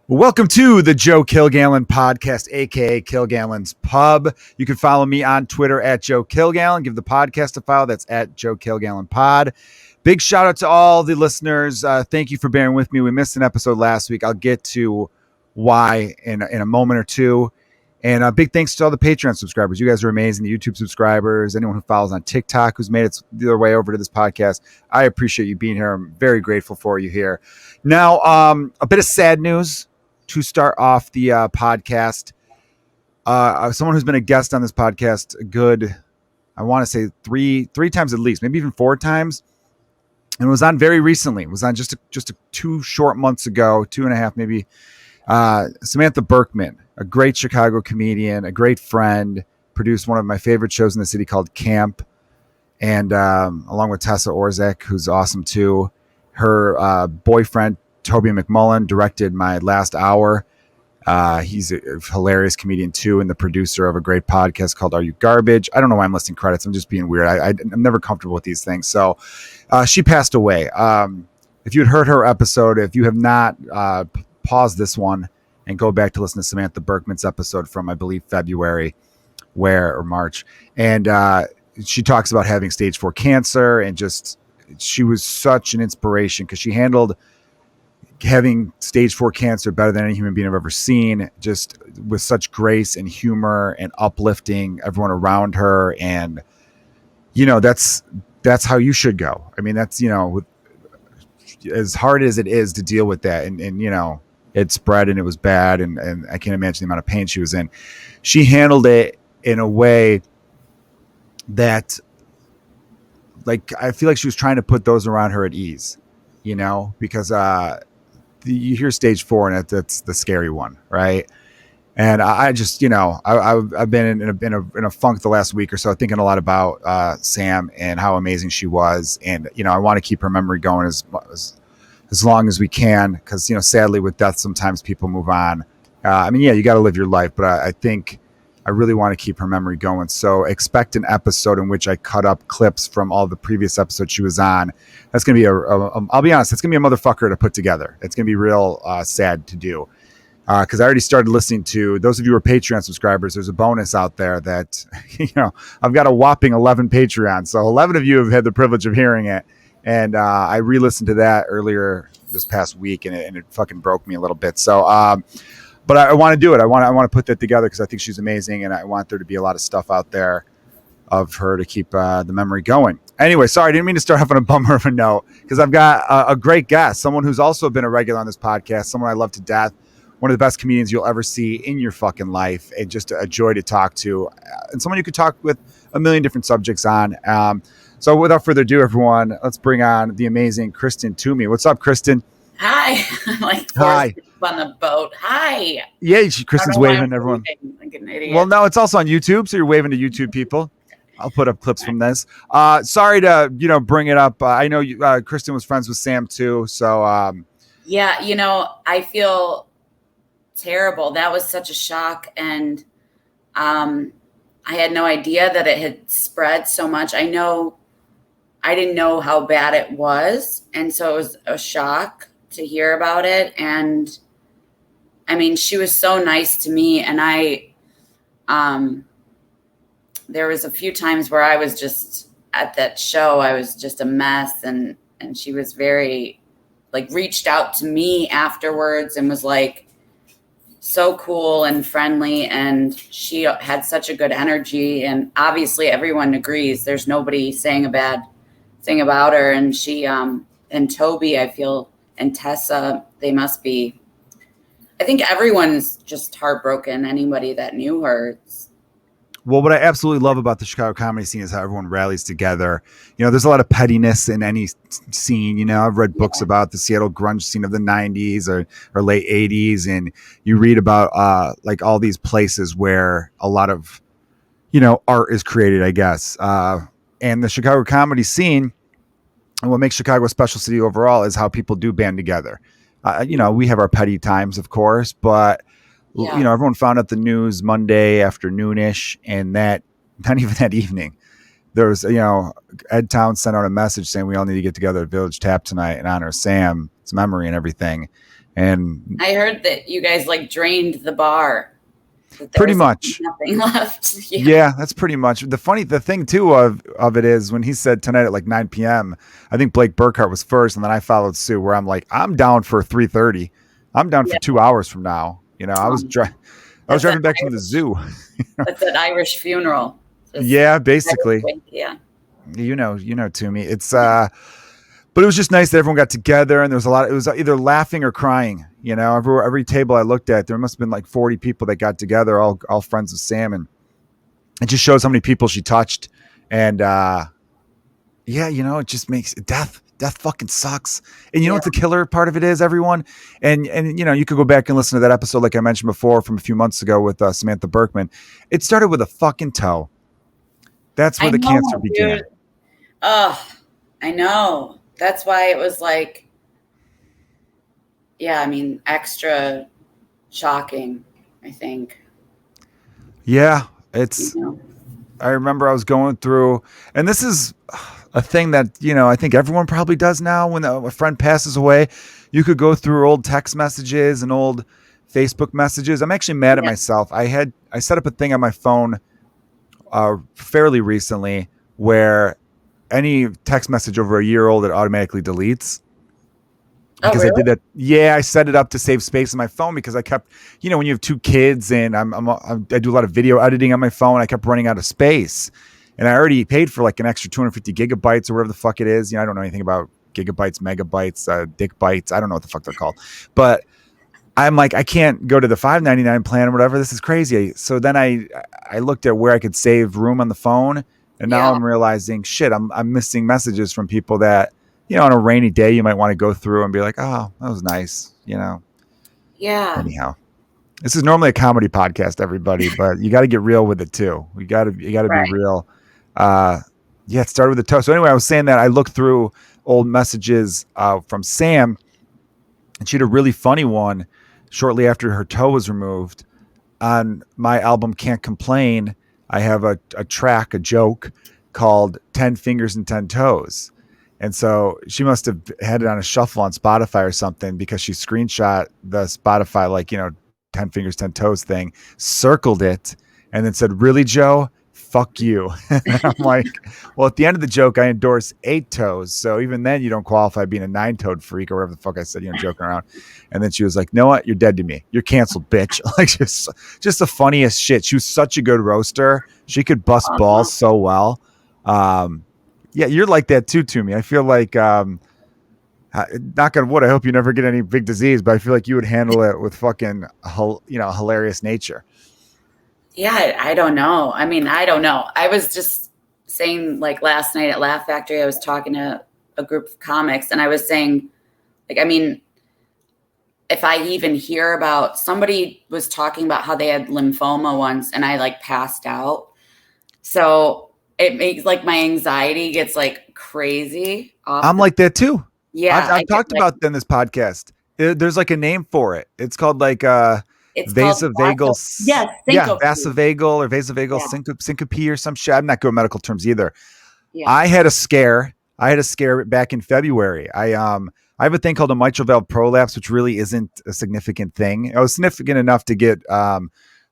Welcome to the Joe Kilgallon podcast, aka Kilgallon's Pub. You can follow me on Twitter at Joe Kilgallon. Give the podcast a follow. That's at Joe Kilgallon Pod. Big shout out to all the listeners. Thank you for bearing with me. We missed an episode last week. I'll get to why in a moment or two. And big thanks to all the Patreon subscribers. You guys are amazing. The YouTube subscribers, anyone who follows on TikTok, who's made it their way over to this podcast. I appreciate you being here. I'm very grateful for you here. Now, a bit of sad news to start off the podcast. Someone who's been a guest on this podcast I want to say three times at least, maybe even 4 times, and was on very recently. It was on just 2 short months ago, 2.5 maybe. Samantha Berkman, a great Chicago comedian, a great friend, produced one of my favorite shows in the city called Camp, and along with Tessa Orzak, who's awesome too. Her boyfriend Toby McMullen directed my last hour. He's a hilarious comedian too, and the producer of a great podcast called Are You Garbage? I don't know why I'm listing credits. I'm just being weird. I'm never comfortable with these things. So she passed away. If you'd heard her episode, if you have not, pause this one and go back to listen to Samantha Berkman's episode from, I believe, February or March. And she talks about having stage 4 cancer, and just she was such an inspiration because she handled having stage 4 cancer better than any human being I've ever seen, just with such grace and humor and uplifting everyone around her. And, that's how you should go. I mean, that's, as hard as it is to deal with that. And it spread and it was bad. And I can't imagine the amount of pain she was in. She handled it in a way that, I feel like she was trying to put those around her at ease, because, you hear stage 4 and that's the scary one, right? And I just, I've been in a funk the last week or so, thinking a lot about Sam and how amazing she was, and I want to keep her memory going as long as we can, because sadly with death sometimes people move on. You got to live your life, but I think I really want to keep her memory going. So expect an episode in which I cut up clips from all the previous episodes she was on. That's going to be I'll be honest, it's going to be a motherfucker to put together. It's going to be real sad to do. Because I already started listening to, those of you who are Patreon subscribers, there's a bonus out there that, I've got a whopping 11 Patreons. So 11 of you have had the privilege of hearing it. And I re-listened to that earlier this past week, and it fucking broke me a little bit. So, but I want to do it. I want to put that together because I think she's amazing, and I want there to be a lot of stuff out there of her to keep the memory going. Anyway, sorry, I didn't mean to start off on a bummer of a note, because I've got a great guest, someone who's also been a regular on this podcast, someone I love to death, one of the best comedians you'll ever see in your fucking life, and just a joy to talk to, and someone you could talk with a million different subjects on. So without further ado, everyone, let's bring on the amazing Kristen Toomey. What's up, Kristen? Hi. Hi. On the boat. Hi. Yeah, Kristen's waving everyone. Like an idiot. Well, no, it's also on YouTube, so you're waving to YouTube people. I'll put up clips from this. Sorry to bring it up. I know you, Kristen was friends with Sam too, so yeah, I feel terrible. That was such a shock, and I had no idea that it had spread so much. I didn't know how bad it was, and so it was a shock to hear about it. And she was so nice to me, and there was a few times where I was just at that show, I was just a mess, and she was very reached out to me afterwards and was so cool and friendly, and she had such a good energy, and obviously everyone agrees there's nobody saying a bad thing about her. And she and Toby, I feel, and Tessa, they must be, I think everyone's just heartbroken, anybody that knew her. Well, what I absolutely love about the Chicago comedy scene is how everyone rallies together. There's a lot of pettiness in any scene. I've read books about the Seattle grunge scene of the 90s or late 80s. And you read about all these places where a lot of, art is created, I guess. And the Chicago comedy scene, and what makes Chicago a special city overall, is how people do band together. We have our petty times, of course, but everyone found out the news Monday afternoonish, and that not even that evening, there was, Ed Town sent out a message saying we all need to get together at Village Tap tonight and honor Sam's memory and everything. And I heard that you guys like drained the bar. That there pretty was much. nothing left. Yeah, that's pretty much the thing too of it is when he said tonight at like 9 p.m. I think Blake Burkhart was first, and then I followed suit. Where I'm like, I'm down for 3:30. I'm down for 2 hours from now. You know, I was driving back from the zoo. That's an Irish funeral. Yeah, basically. Yeah. You know, Toomey. It's but it was just nice that everyone got together, and there was a lot. It was either laughing or crying. You know, every table I looked at, there must have been like 40 people that got together, all friends of Sam, and it just shows how many people she touched. And yeah, you know, it just makes death fucking sucks. And you know what the killer part of it is, everyone? And you know, you could go back and listen to that episode, like I mentioned before, from a few months ago with Samantha Berkman. It started with a fucking toe. That's where the cancer began. Oh, I know. That's why it was like, yeah, I mean, extra shocking, I think. Yeah, it's, I remember I was going through, and this is a thing that, you know, I think everyone probably does now when a friend passes away. You could go through old text messages and old Facebook messages. I'm actually mad at myself. I set up a thing on my phone fairly recently where any text message over a year old, it automatically deletes. Because I did that. Yeah, I set it up to save space on my phone because I kept, you know, when you have 2 kids and I do a lot of video editing on my phone, I kept running out of space. And I already paid for like an extra 250 gigabytes or whatever the fuck it is. You know, I don't know anything about gigabytes, megabytes, dick bytes. I don't know what the fuck they're called. But I'm like, I can't go to the $5.99 plan or whatever. This is crazy. So then I looked at where I could save room on the phone. And now I'm realizing, shit, I'm missing messages from people that, you know, on a rainy day, you might want to go through and be like, oh, that was nice, you know? Yeah. Anyhow, this is normally a comedy podcast, everybody, but you got to get real with it too. You got to be real. Yeah, it started with the toe. So anyway, I was saying that I looked through old messages from Sam, and she had a really funny one shortly after her toe was removed. On my album Can't Complain, I have a joke called 10 Fingers and 10 Toes. And so she must have had it on a shuffle on Spotify or something because she screenshot the Spotify, like, you know, 10 Fingers, 10 Toes thing, circled it, and then said, really, Joe? Fuck you. And I'm like, well, at the end of the joke, I endorse 8 toes. So even then you don't qualify being a 9-toed freak or whatever the fuck I said, you know, joking around. And then she was like, know what? You're dead to me. You're canceled, bitch. Like just the funniest shit. She was such a good roaster. She could bust balls so well. Yeah, you're like that too, Toomey. I feel like, knock on wood, I hope you never get any big disease, but I feel like you would handle it with fucking, you know, hilarious nature. Yeah, I don't know. I mean, I don't know. I was just saying, like, last night at Laugh Factory, I was talking to a group of comics, and I was saying, like, I mean, if I even hear about, somebody was talking about how they had lymphoma once, and I, like, passed out. So it makes, like, my anxiety gets, like, crazy. I'm like that, too. Yeah. I've talked about that in this podcast. There's, like, a name for it. It's called, like, it's vasovagal, vasovagal or vasovagal syncope or some shit. I'm not good at medical terms either. Yeah. I had a scare back in February. I have a thing called a mitral valve prolapse, which really isn't a significant thing. It was significant enough to get the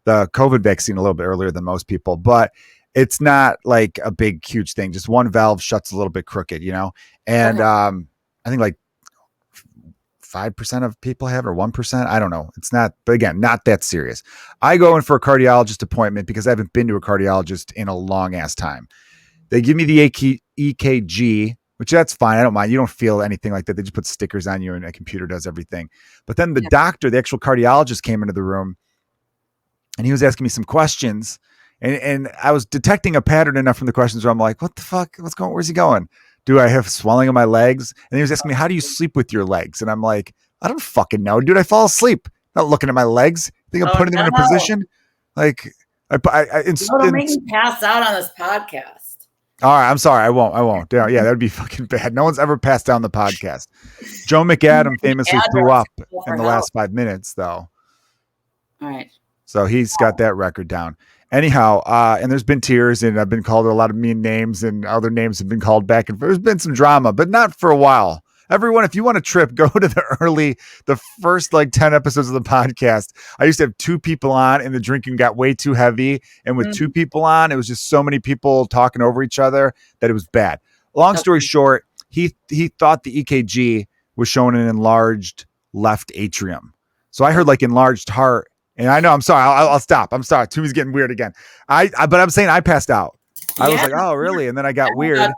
COVID vaccine a little bit earlier than most people, but it's not like a big, huge thing. Just one valve shuts a little bit crooked, you know? And I think like 5% of people have, or 1%. I don't know. It's not, but again, not that serious. I go in for a cardiologist appointment because I haven't been to a cardiologist in a long ass time. They give me the EKG, which that's fine. I don't mind. You don't feel anything like that. They just put stickers on you and a computer does everything. But then the doctor, the actual cardiologist, came into the room and he was asking me some questions, and I was detecting a pattern enough from the questions where I'm like, what the fuck? Where's he going? Do I have swelling in my legs? And he was asking me, how do you sleep with your legs? And I'm like, I don't fucking know, dude. I fall asleep. I'm not looking at my legs. I think I'm putting them in a position. Like, it'll make me pass out on this podcast. All right. I'm sorry. I won't. Yeah, that would be fucking bad. No one's ever passed down the podcast. Joe McAdam famously threw up in the last 5 minutes, though. All right. So he's got that record down. Anyhow, and there's been tears, and I've been called a lot of mean names, and other names have been called back, and there's been some drama, but not for a while. Everyone, if you want a trip, go to the first like 10 episodes of the podcast. I used to have 2 people on and the drinking got way too heavy. And with 2 people on, it was just so many people talking over each other that it was bad. Long story short, he thought the EKG was showing an enlarged left atrium. So I heard like enlarged heart. And I know, I'm sorry. I'll stop. I'm sorry. Toomey's getting weird again. But I'm saying I passed out. I was like, oh, really? And then I got weird.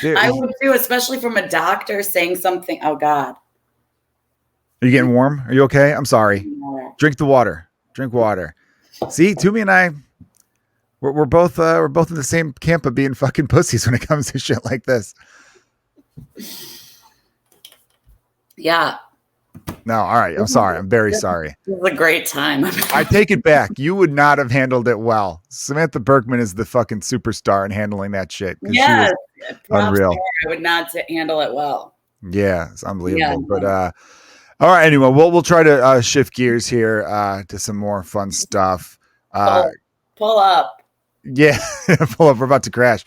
Dude, I would too, especially from a doctor saying something. Oh God. Are you getting warm? Are you okay? I'm sorry. Drink the water. Drink water. See, Toomey and I, we're both in the same camp of being fucking pussies when it comes to shit like this. Yeah. No, all right. I'm sorry. I'm very sorry. It was a great time. I take it back. You would not have handled it well. Samantha Berkman is the fucking superstar in handling that shit. Yes. Unreal. I would not handle it well. Yeah, it's unbelievable. Yeah. But all right. Anyway, we'll try to shift gears here to some more fun stuff. Pull up. Yeah, pull up. We're about to crash.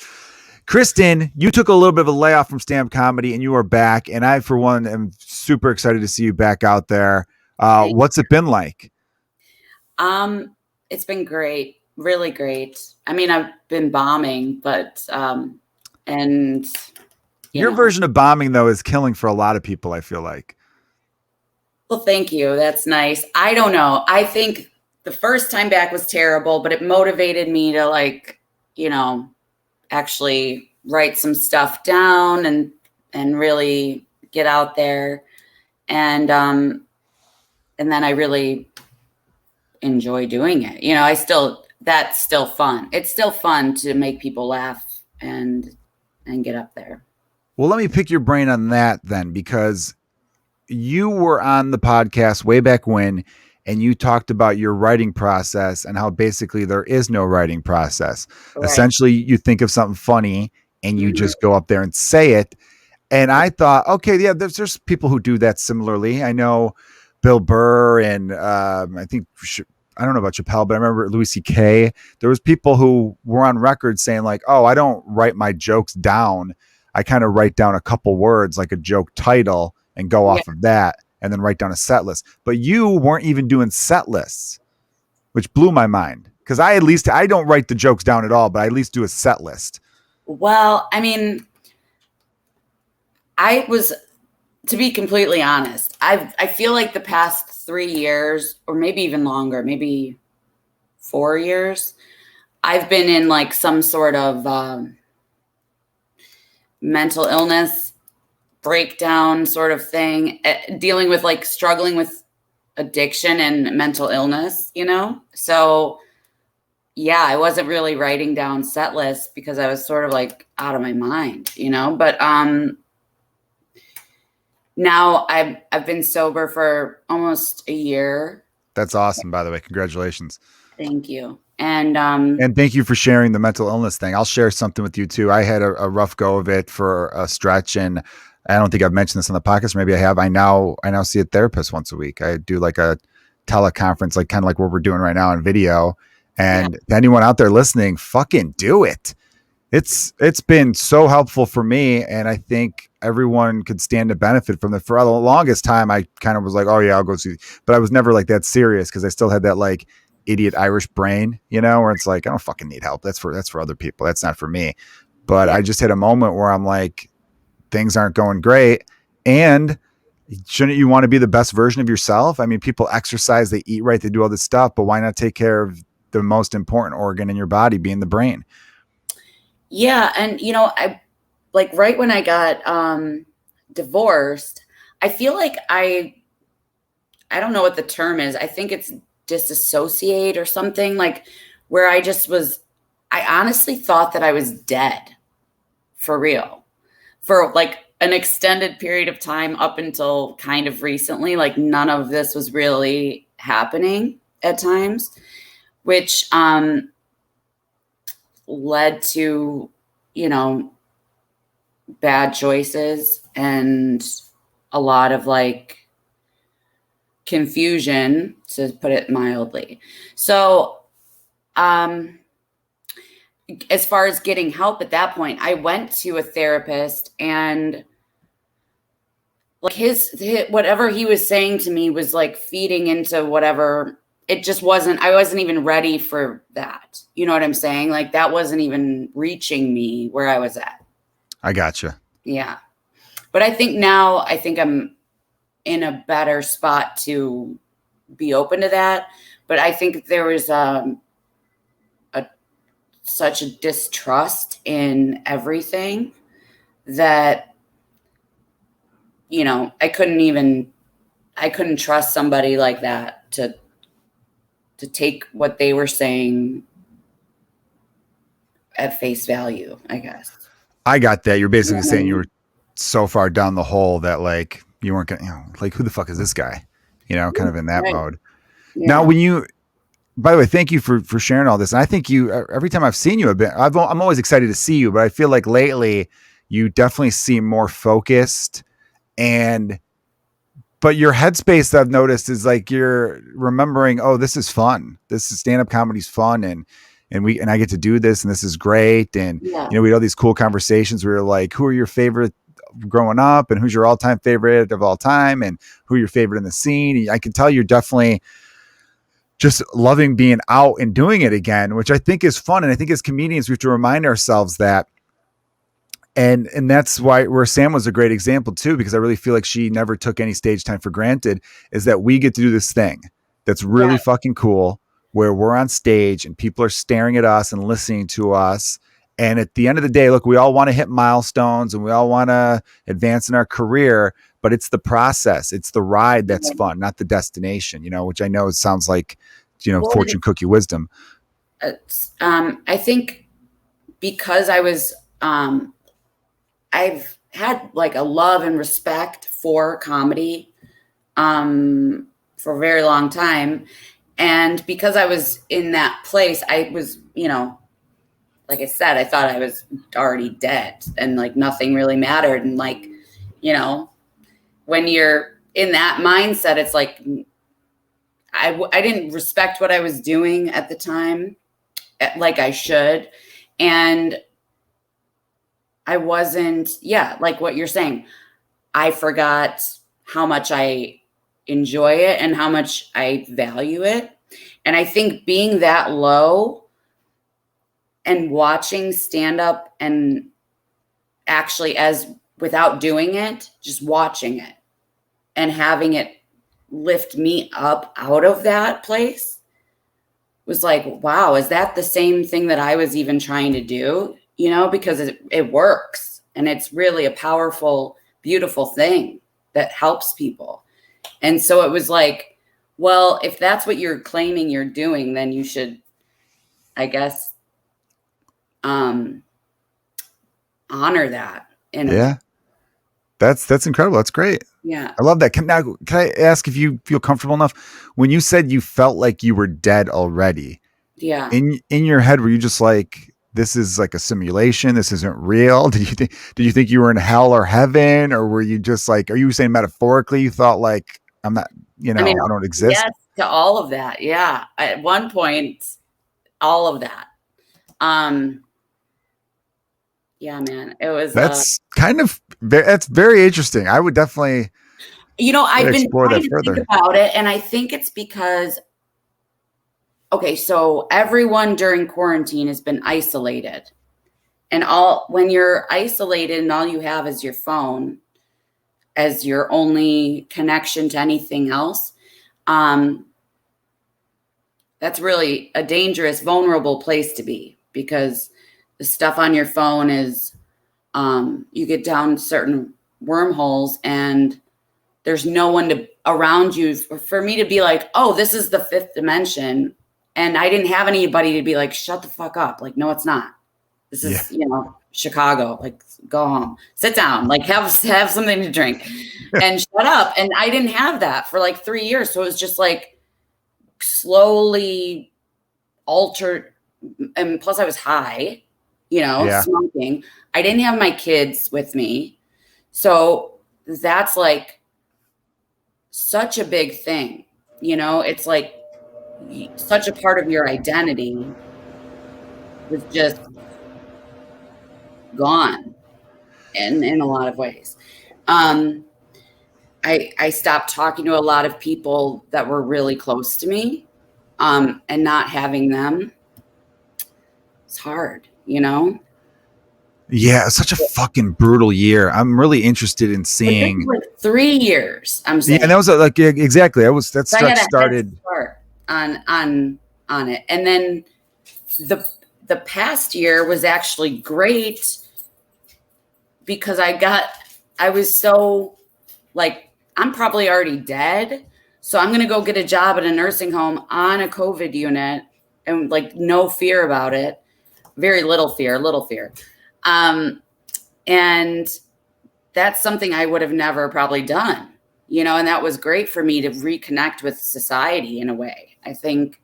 Kristen, you took a little bit of a layoff from stand-up comedy and you are back. And I, for one, am super excited to see you back out there. What's it been like? It's been great. Really great. I mean, I've been bombing, but, and your version of bombing though is killing for a lot of people, I feel like. Well, thank you. That's nice. I don't know. I think the first time back was terrible, but it motivated me to like, actually write some stuff down and really get out there. And then I really enjoy doing it. That's still fun. It's still fun to make people laugh and get up there. Well, let me pick your brain on that then, because you were on the podcast way back when, and you talked about your writing process and how basically there is no writing process. Right. Essentially, you think of something funny and you just go up there and say it. And I thought, okay, yeah, there's people who do that similarly. I know Bill Burr and I don't know about Chappelle, but I remember Louis C.K. There was people who were on record saying like, oh, I don't write my jokes down. I kind of write down a couple words like a joke title and go off of that. And then write down a set list. But you weren't even doing set lists, which blew my mind. Because I don't write the jokes down at all, but I at least do a set list. Well, I mean, to be completely honest, I feel like the past 3 years, or maybe even longer, maybe 4 years, I've been in like some sort of mental illness breakdown sort of thing, dealing with like struggling with addiction and mental illness, So yeah, I wasn't really writing down set lists because I was sort of like out of my mind, but now I've been sober for almost a year. That's awesome, by the way. Congratulations. Thank you. And thank you for sharing the mental illness thing. I'll share something with you too. I had a rough go of it for a stretch, and I don't think I've mentioned this on the podcast. Maybe I have. I now see a therapist once a week. I do like a teleconference, like kind of like what we're doing right now on video. And anyone out there listening, fucking do it. It's been so helpful for me. And I think everyone could stand to benefit from it. For the longest time, I kind of was like, oh yeah, I'll go see. But I was never like that serious because I still had that like idiot Irish brain, where it's like, I don't fucking need help. That's for other people. That's not for me. But I just hit a moment where I'm like, things aren't going great. And shouldn't you want to be the best version of yourself? I mean, people exercise, they eat right, they do all this stuff, but why not take care of the most important organ in your body, being the brain? Yeah. And, I like right when I got divorced, I feel like I don't know what the term is. I think it's disassociate or something, like where I honestly thought that I was dead for real. For like an extended period of time up until kind of recently, like none of this was really happening at times, which led to, bad choices and a lot of like confusion, to put it mildly. So, as far as getting help at that point, I went to a therapist and like his whatever he was saying to me was like feeding into whatever. It just wasn't, I wasn't even ready for that. You know what I'm saying? Like that wasn't even reaching me where I was at. I gotcha. Yeah. But I think now, I think I'm in a better spot to be open to that. But I think there was such a distrust in everything that, you know, I couldn't trust somebody like that to take what they were saying at face value, I guess. I got that. You're basically saying you were so far down the hole that like you weren't gonna, you know, like who the fuck is this guy? You know, kind of in that mode. Yeah. Now, when you, by the way, thank you for sharing all this. And I think you, every time I've seen you a bit, I'm always excited to see you, but I feel like lately you definitely seem more focused, but your headspace that I've noticed is like you're remembering, oh, this is fun. This is stand-up comedy's fun. And I get to do this and this is great. And, you know, we had all these cool conversations where we're like, who are your favorite growing up and who's your all-time favorite of all time and who are your favorite in the scene. I can tell you're definitely just loving being out and doing it again, which I think is fun. And I think as comedians, we have to remind ourselves that. And that's where Sam was a great example too, because I really feel like she never took any stage time for granted, is that we get to do this thing that's really fucking cool, where we're on stage and people are staring at us and listening to us. And at the end of the day, look, we all want to hit milestones and we all want to advance in our career, but it's the process. It's the ride that's fun, not the destination, you know, which I know it sounds like, you know, fortune cookie wisdom. I think because I've had like a love and respect for comedy for a very long time. And because I was in that place, I was, you know, like I said, I thought I was already dead and like nothing really mattered. And like, you know, when you're in that mindset, it's like, I didn't respect what I was doing at the time, like I should. And I wasn't, like what you're saying, I forgot how much I enjoy it and how much I value it. And I think being that low and watching stand up and actually without doing it, just watching it and having it lift me up out of that place was like, wow, is that the same thing that I was even trying to do? You know, because it works and it's really a powerful, beautiful thing that helps people. And so it was like, well, if that's what you're claiming you're doing, then you should, I guess, honor that. That's incredible. That's great. Yeah. I love that. Can I ask if you feel comfortable enough when you said you felt like you were dead already? Yeah. In your head, were you just like, this is like a simulation, this isn't real? Did you think you were in hell or heaven? Or were you just like, are you saying metaphorically you thought like, I'm not, you know, I don't exist? Yes, to all of that. Yeah. At one point, all of that. Yeah, man, it was, that's very interesting. I would definitely, you know, I've been trying to think about it. And I think it's because, okay, so everyone during quarantine has been isolated, and when you're isolated and all you have is your phone as your only connection to anything else, that's really a dangerous, vulnerable place to be, because the stuff on your phone is, you get down certain wormholes and there's no one around you for me to be like, oh, this is the fifth dimension. And I didn't have anybody to be like, shut the fuck up. Like, no, it's not. This is, you know, Chicago. Like, go home, sit down, like have something to drink and shut up. And I didn't have that for like 3 years. So it was just like slowly altered. And plus I was high, you know, smoking. I didn't have my kids with me. So that's like such a big thing. You know, it's like such a part of your identity was just gone in a lot of ways. I stopped talking to a lot of people that were really close to me, and not having them. It's hard, you know? Yeah, it's such a fucking brutal year. I'm really interested in But this is seeing. like 3 years, I'm Yeah, saying. and that was like exactly. That So I had stretch a head started. start on it. And then the past year was actually great because I was so like, I'm probably already dead. So I'm going to go get a job at a nursing home on a COVID unit and like no fear about it. Very little fear. And that's something I would have never probably done, you know, and that was great for me to reconnect with society in a way. I think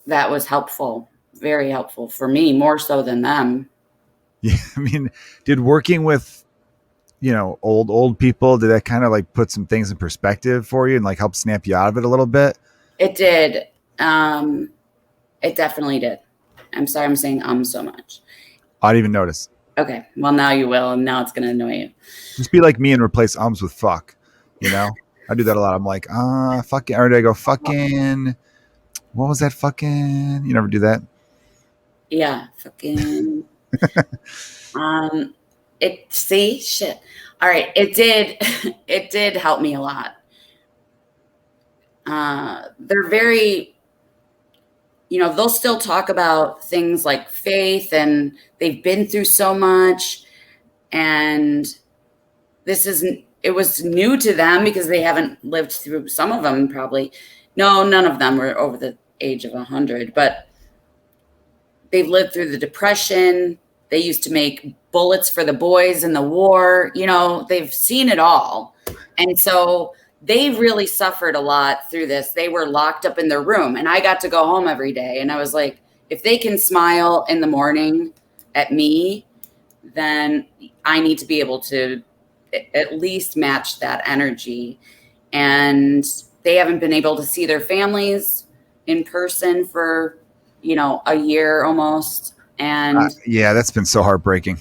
that was helpful, very helpful for me, more so than them. Yeah, I mean, did working with old people, did that kind of like put some things in perspective for you and like help snap you out of it a little bit? It did. It definitely did. I'm sorry I'm saying so much. I didn't even notice. Okay. Well, now you will, and now it's going to annoy you. Just be like me and replace ums with fuck. I do that a lot. I'm like, fucking, or do I go fucking? What was that fucking? You never do that? Yeah. Fucking. Shit. All right. It did. It did help me a lot. They're very, they'll still talk about things like faith and they've been through so much. And it was new to them because they haven't lived through, some of them probably. No, none of them were over the age of 100, but they've lived through the Depression. They used to make bullets for the boys in the war. They've seen it all. And so they really suffered a lot through this. They were locked up in their room and I got to go home every day. And I was like, if they can smile in the morning at me, then I need to be able to at least match that energy. And they haven't been able to see their families in person for, a year almost. And yeah, that's been so heartbreaking.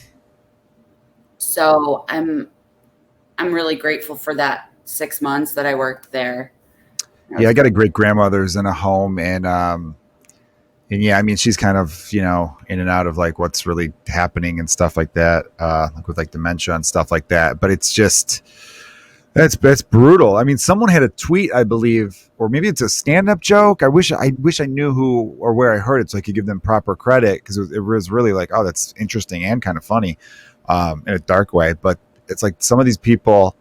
So I'm really grateful for that 6 months that I worked there. Yeah, I got a great grandmother's in a home, and yeah, I mean, she's kind of in and out of like what's really happening and stuff like that, like with like dementia and stuff like that. But it's just that's brutal. I mean, someone had a tweet, I believe, or maybe it's a stand-up joke. I wish I knew who or where I heard it so I could give them proper credit, because it was really like, oh, that's interesting and kind of funny, in a dark way. But it's like some of these people,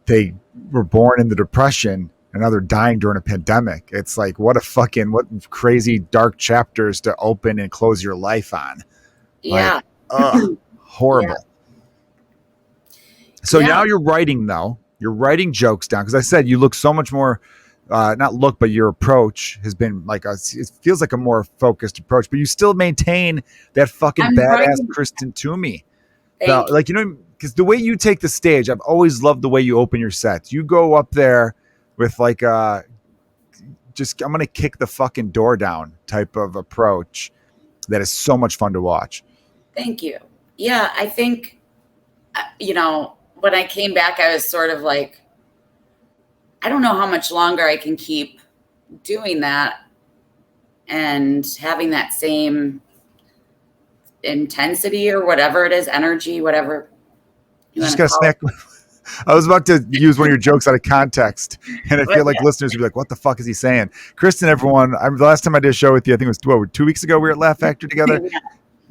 they were born in the Depression and now they're dying during a pandemic. It's like, what crazy dark chapters to open and close your life on. Yeah. Like, horrible. Yeah. So now you're writing, though. You're writing jokes down, because I said you look so much more, not look, but your approach has been like it feels like a more focused approach, but you still maintain that fucking badass Kristen Toomey. Like, because the way you take the stage, I've always loved the way you open your sets. You go up there with like just I'm gonna kick the fucking door down type of approach that is so much fun to watch. Thank you. Yeah, I think when I came back, I was sort of like, I don't know how much longer I can keep doing that and having that same intensity or whatever it is, energy, whatever you just gotta snack. I was about to use one of your jokes out of context, and I feel like listeners would be like, what the fuck is he saying? Kristen, everyone, the last time I did a show with you, I think it was 2 weeks ago, we were at Laugh Factory together.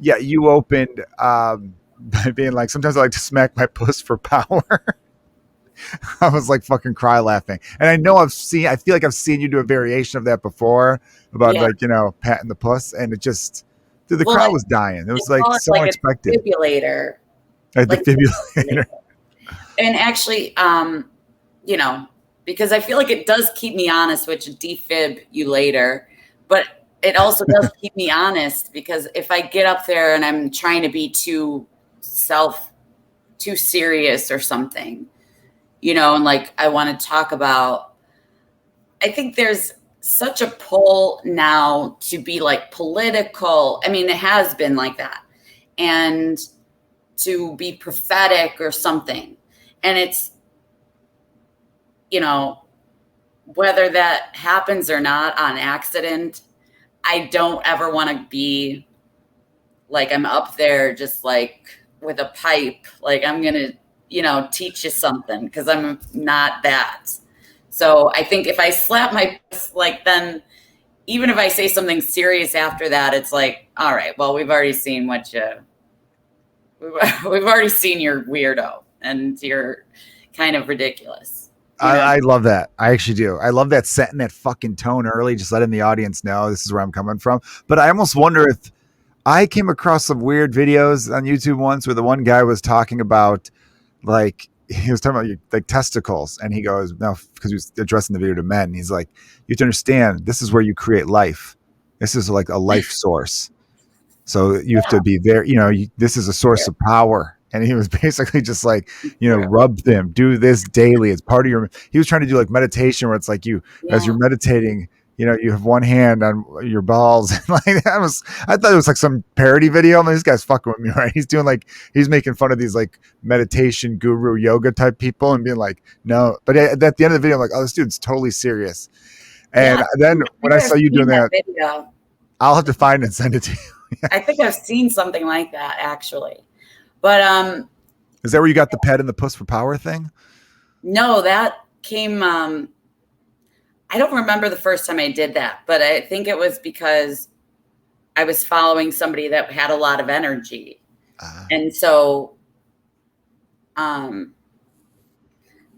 Yeah, you opened by being like, sometimes I like to smack my puss for power. I was like fucking cry laughing. And I know I feel like I've seen you do a variation of that before about like, patting the puss, and it just, the crowd was dying. It was like so unexpected. A defibrillator. Like the defibrillator. And actually, because I feel like it does keep me honest, which defib you later, but it also does keep me honest, because if I get up there and I'm trying to be too serious or something, and like I want to talk about, I think there's such a pull now to be like political. I mean, it has been like that, and to be prophetic or something. And you know, whether that happens or not on accident, I don't ever want to be like I'm up there just like with a pipe, like I'm going to, teach you something, because I'm not that. So I think if I slap my, like, then even if I say something serious after that, it's like, all right, well, we've already seen we've already seen your weirdo and you're kind of ridiculous. I love that. I actually do. I love that setting that fucking tone early, just letting the audience know this is where I'm coming from. But I almost wonder if I came across some weird videos on YouTube once where the one guy was talking about, like, he was talking about like testicles, and he goes, no, because he was addressing the video to men. He's like, you have to understand, this is where you create life. This is like a life source. So you have to be very, this is a source of power. And he was basically just like, rub them, do this daily. It's part of he was trying to do like meditation where it's like as you're meditating, you have one hand on your balls. And like I thought it was like some parody video. I mean, this guy's fucking with me, right? He's making fun of these like meditation guru yoga type people and being like, no. But at the end of the video, I'm like, oh, this dude's totally serious. And then when I saw you doing that video, I'll have to find it and send it to you. I think I've seen something like that actually. But is that where you got the pet and the puss for power thing? No, that came I don't remember the first time I did that, but I think it was because I was following somebody that had a lot of energy. And so and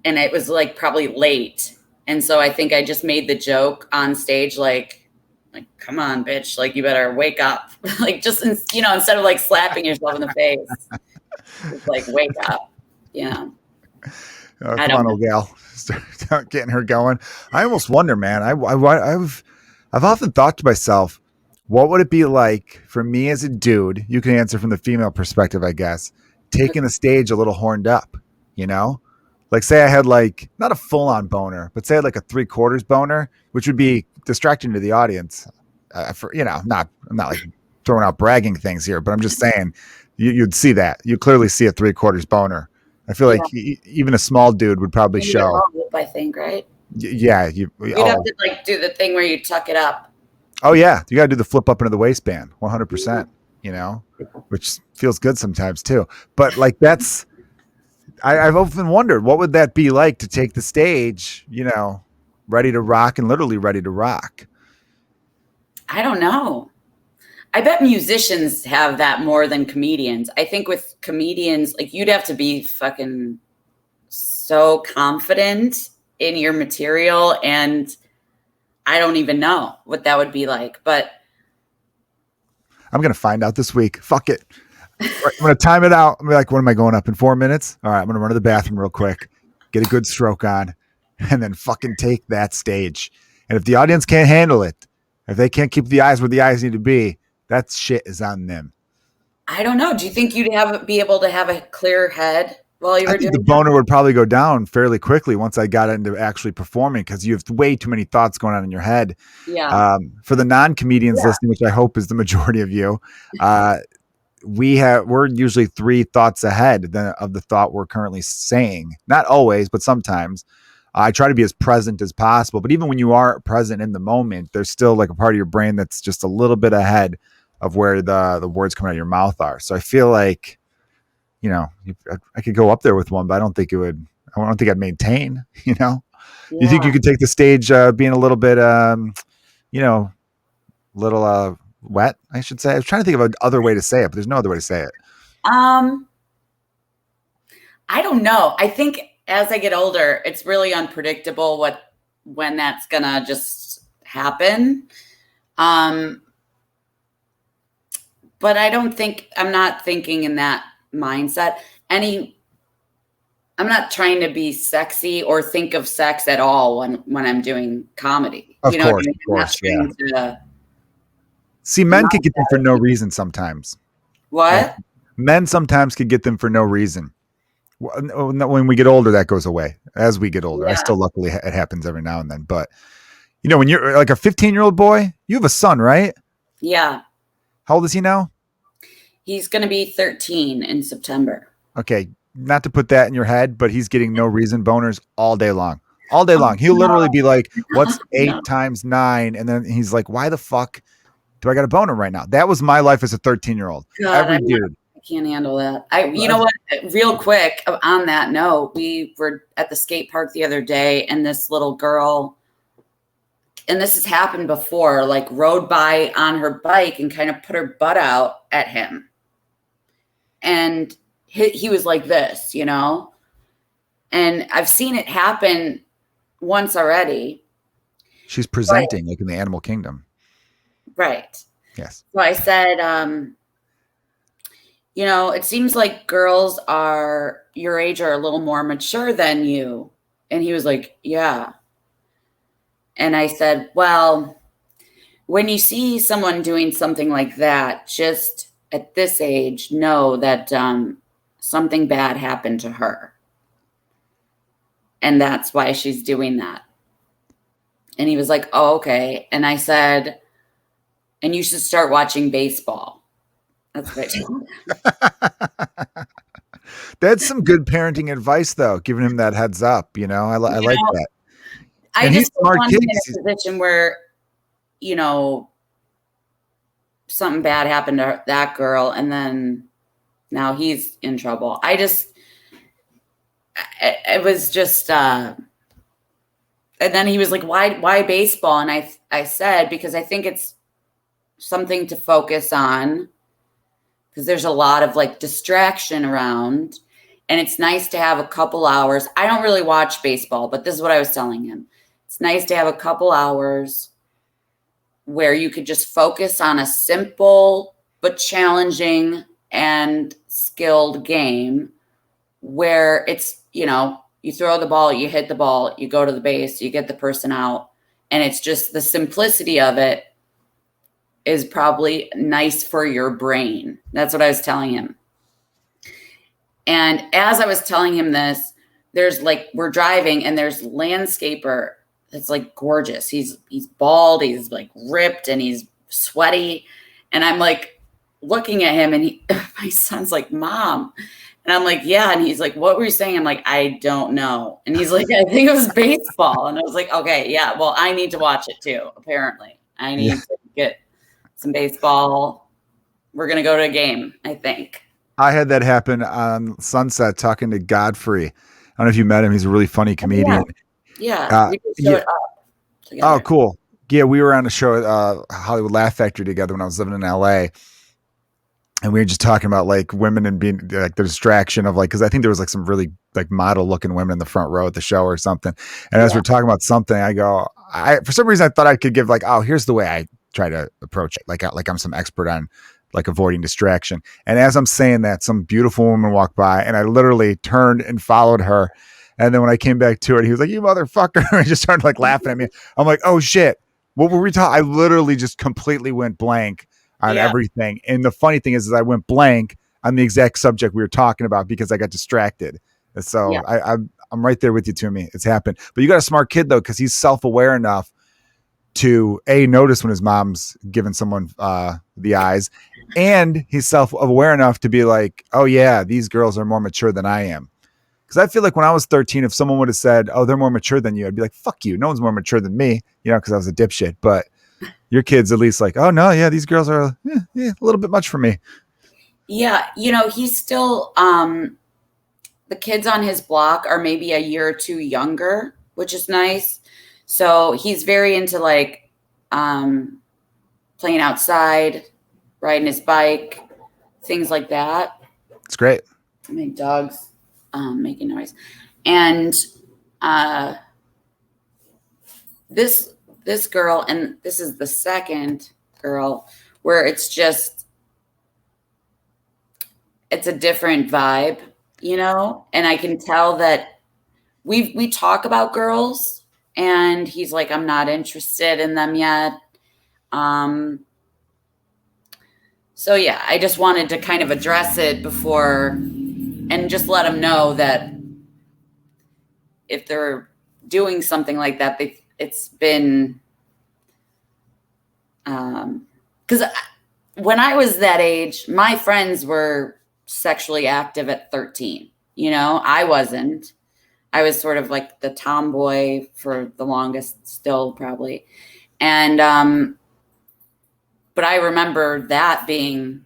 it was like probably late. And so I think I just made the joke on stage like come on, bitch, like you better wake up. Like just instead of like slapping yourself in the face. It's like wake up, Oh, come on, old gal, start getting her going. I almost wonder, man. I've often thought to myself, what would it be like for me as a dude? You can answer from the female perspective, I guess. Taking the stage a little horned up, like say I had like not a full on boner, but say I had like a 3/4 boner, which would be distracting to the audience. I'm not like throwing out bragging things here, but I'm just saying. You'd see that. You clearly see a 3/4 boner. I feel like even a small dude would probably show. I think, right? Yeah. You'd have to like do the thing where you tuck it up. Oh yeah. You got to do the flip up into the waistband 100%, which feels good sometimes too. But like I've often wondered, what would that be like to take the stage, ready to rock and literally ready to rock? I don't know. I bet musicians have that more than comedians. I think with comedians, like you'd have to be fucking so confident in your material. And I don't even know what that would be like, but I'm going to find out this week. Fuck it. I'm going to time it out. I'm like, what am I going up in 4 minutes? All right. I'm going to run to the bathroom real quick, get a good stroke on, and then fucking take that stage. And if the audience can't handle it, if they can't keep the eyes where the eyes need to be, that shit is on them. I don't know. Do you think you'd be able to have a clear head while you were doing the boner would probably go down fairly quickly once I got into actually performing, because you have way too many thoughts going on in your head. Yeah. For the non-comedians listening, which I hope is the majority of you, we're usually 3 thoughts ahead of the thought we're currently saying. Not always, but sometimes. I try to be as present as possible, but even when you are present in the moment, there's still like a part of your brain that's just a little bit ahead of where the words coming out of your mouth are. So I feel like, I could go up there with one, but I don't think I'd maintain, You think you could take the stage being a little bit, little wet, I should say. I was trying to think of another way to say it, but there's no other way to say it. I don't know. I think as I get older, it's really unpredictable when that's gonna just happen. But I'm not thinking in that mindset. I'm not trying to be sexy or think of sex at all when I'm doing comedy. Of course, yeah. See, men could get them for no reason sometimes. What? Men sometimes could get them for no reason. When we get older, that goes away. As we get older, I still, luckily, it happens every now and then. But, when you're like a 15-year-old boy, you have a son, right? Yeah. How old is he now? He's going to be 13 in September. Okay. Not to put that in your head, but he's getting no reason boners all day long. all day long. He'll literally be like, what's 8 No. times 9? And then he's like, why the fuck do I got a boner right now? That was my life as a 13-year-old. God, Every dude. I can't handle that. You know what? Real quick on that note, we were at the skate park the other day, and this little girl, and this has happened before, like rode by on her bike and kind of put her butt out at him. And he was like this, you know? And I've seen it happen once already. She's presenting like in the animal kingdom. Right. Yes. So I said, you know, it seems like girls are your age are a little more mature than you. And he was like, yeah. And I said, well, when you see someone doing something like that, just at this age, know that something bad happened to her. And that's why she's doing that. And he was like, oh, okay. And I said, and you should start watching baseball. That's what I told him. That's some good parenting advice, though, giving him that heads up. You know, I like that. I And just he's smart don't want kid. him in a position where, you know, something bad happened to that girl, and then now he's in trouble. It was just, and then he was like, why baseball? And I said, because I think it's something to focus on, because there's a lot of like distraction around, and it's nice to have a couple hours. I don't really watch baseball, but this is what I was telling him. It's nice to have a couple hours where you could just focus on a simple but challenging and skilled game where it's, you know, you throw the ball, you hit the ball, you go to the base, you get the person out. And it's just the simplicity of it is probably nice for your brain. That's what I was telling him. And as I was telling him this, there's like, we're driving and there's landscaper that's like gorgeous. He's bald, he's like ripped, and he's sweaty. And I'm like looking at him, and my son's like, Mom. And I'm like, yeah. And he's like, what were you saying? I'm like, I don't know. And he's like, I think it was baseball. And I was like, okay, yeah, well, I need to watch it too, apparently. I need to get some baseball. We're going to go to a game, I think. I had that happen on Sunset talking to Godfrey. I don't know if you met him. He's a really funny comedian. Yeah. We just showed up together. Oh, cool. Yeah, we were on a show at Hollywood Laugh Factory together when I was living in LA. And we were just talking about like women and being like the distraction of like, because I think there was like some really like model looking women in the front row at the show or something. And as we're talking about something, I go, for some reason I thought I could give like, oh, here's the way I try to approach it. Like I'm some expert on like avoiding distraction. And as I'm saying that, some beautiful woman walked by, and I literally turned and followed her. And then when I came back to it, he was like, you motherfucker. And he just started like laughing at me. I'm like, oh shit. What were we talking? I literally just completely went blank on everything. And the funny thing is I went blank on the exact subject we were talking about because I got distracted. And so I'm right there with you, Toomey. It's happened. But you got a smart kid though, because he's self-aware enough to notice when his mom's giving someone the eyes, and he's self-aware enough to be like, oh yeah, these girls are more mature than I am. Because I feel like when I was 13, if someone would have said, oh, they're more mature than you, I'd be like, fuck you. No one's more mature than me, you know, because I was a dipshit. But your kid's at least like, oh no, yeah, these girls are a little bit much for me. Yeah, you know, he's still the kids on his block are maybe a year or two younger, which is nice. So he's very into like playing outside, riding his bike, things like that. It's great. I mean, dogs making noise. And this girl, and this is the second girl, where it's a different vibe, you know? And I can tell that we talk about girls, and he's like, I'm not interested in them yet. So yeah, I just wanted to kind of address it before and just let him know that if they're doing something like that, it's been, because when I was that age, my friends were sexually active at 13. You know, I wasn't. I was sort of like the tomboy for the longest, still probably. And, but I remember that being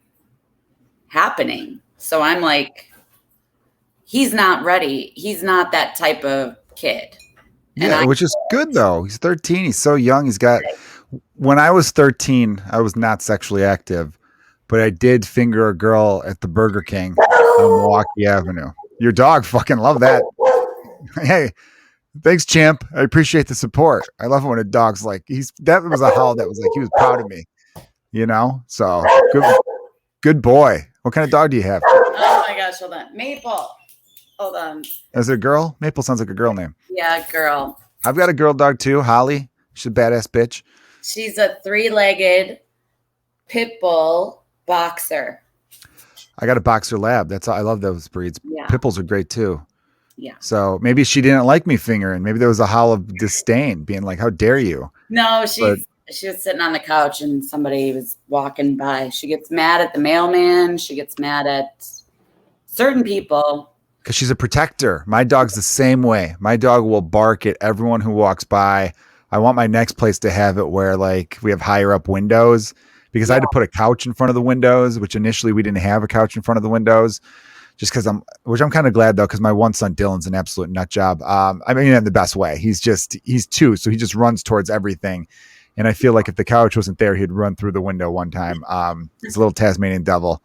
happening. So I'm like, he's not ready. He's not that type of kid. And Yeah, which is good though. He's 13. He's so young. When I was 13, I was not sexually active, but I did finger a girl at the Burger King on Milwaukee Avenue. Your dog fucking loved that. Hey, thanks, champ. I appreciate the support. I love it when a dog's like, that was a howl that was like, he was proud of me, So good boy. What kind of dog do you have? Oh my gosh, hold on. Maple. Hold on. Is it a girl? Maple sounds like a girl name. Yeah, girl. I've got a girl dog too, Holly. She's a badass bitch. She's a 3-legged pit bull boxer. I got a boxer lab. I love those breeds. Yeah. Pit bulls are great too. Yeah. So maybe she didn't like me fingering. Maybe there was a howl of disdain, being like, "How dare you?" No, she was sitting on the couch and somebody was walking by. She gets mad at the mailman. She gets mad at certain people. Because she's a protector. My dog's the same way. My dog will bark at everyone who walks by. I want my next place to have it where like we have higher up windows because I had to put a couch in front of the windows, which initially we didn't have a couch in front of the windows. Just because which I'm kind of glad though, because my one son Dylan's an absolute nut job. I mean, in the best way. He's 2, so he just runs towards everything. And I feel like if the couch wasn't there, he'd run through the window one time. He's a little Tasmanian devil.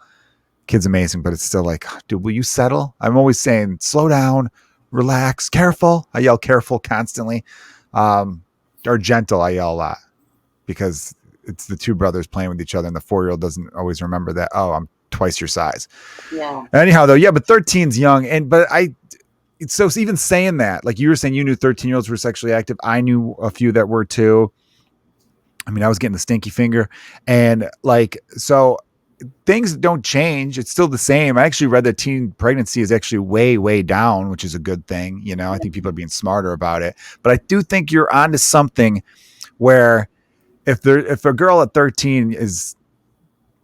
Kid's amazing, but it's still like, dude, will you settle? I'm always saying, slow down, relax, careful. I yell careful constantly. Or gentle, I yell a lot because it's the two brothers playing with each other, and the 4-year-old doesn't always remember that. Oh, I'm twice your size. Yeah. Anyhow, though, yeah, but 13's young, so even saying that, like you were saying, you knew 13-year-olds were sexually active. I knew a few that were too. I mean, I was getting the stinky finger, and like so. Things don't change. It's still the same. I actually read that teen pregnancy is actually way, way down, which is a good thing. I think people are being smarter about it, but I do think you're onto something where if a girl at 13 is,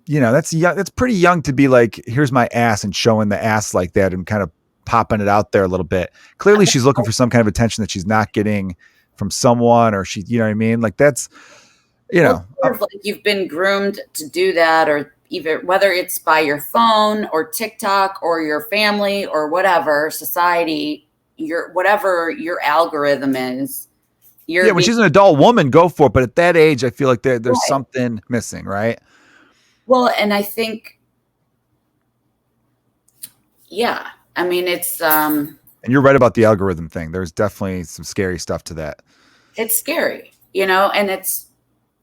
that's young, that's pretty young to be like, here's my ass and showing the ass like that and kind of popping it out there a little bit. Clearly she's looking for some kind of attention that she's not getting from someone, or she, you know what I mean? Like that's, sort of like you've been groomed to do that, or even whether it's by your phone or TikTok or your family or whatever society, whatever your algorithm is. When she's an adult woman, go for it. But at that age, I feel like there's something missing, right? Well, and I think, yeah, I mean, it's, and you're right about the algorithm thing. There's definitely some scary stuff to that. It's scary, and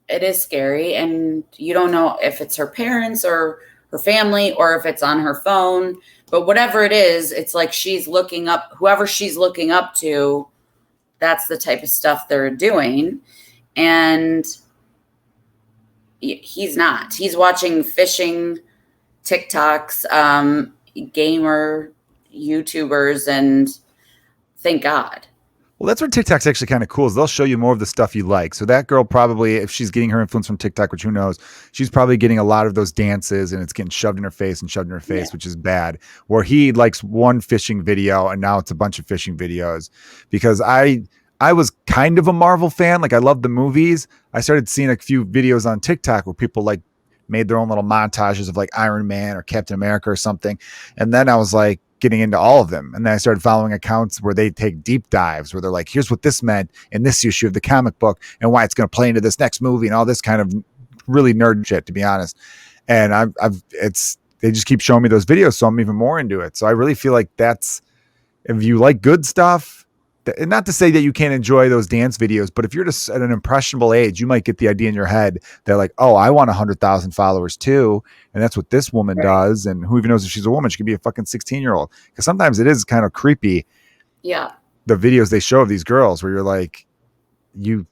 it is scary, and you don't know if it's her parents or her family or if it's on her phone, but whatever it is, it's like whoever she's looking up to, that's the type of stuff they're doing. And he's watching fishing TikToks, gamer YouTubers, and thank God. Well, that's where TikTok's actually kind of cool, is they'll show you more of the stuff you like. So that girl probably, if she's getting her influence from TikTok, which who knows, she's probably getting a lot of those dances and it's getting shoved in her face, which is bad. Where he likes one fishing video and now it's a bunch of fishing videos. Because I was kind of a Marvel fan. Like I loved the movies. I started seeing a few videos on TikTok where people like made their own little montages of like Iron Man or Captain America or something. And then I was like, getting into all of them. And then I started following accounts where they take deep dives where they're like, here's what this meant in this issue of the comic book and why it's going to play into this next movie and all this kind of really nerd shit, to be honest. And they just keep showing me those videos. So I'm even more into it. So I really feel like if you like good stuff, and not to say that you can't enjoy those dance videos, but if you're just at an impressionable age, you might get the idea in your head that like, oh, I want 100,000 followers too. And that's what this woman does. And who even knows if she's a woman? She could be a fucking 16-year-old. Because sometimes it is kind of creepy. Yeah. The videos they show of these girls where you're like, you'll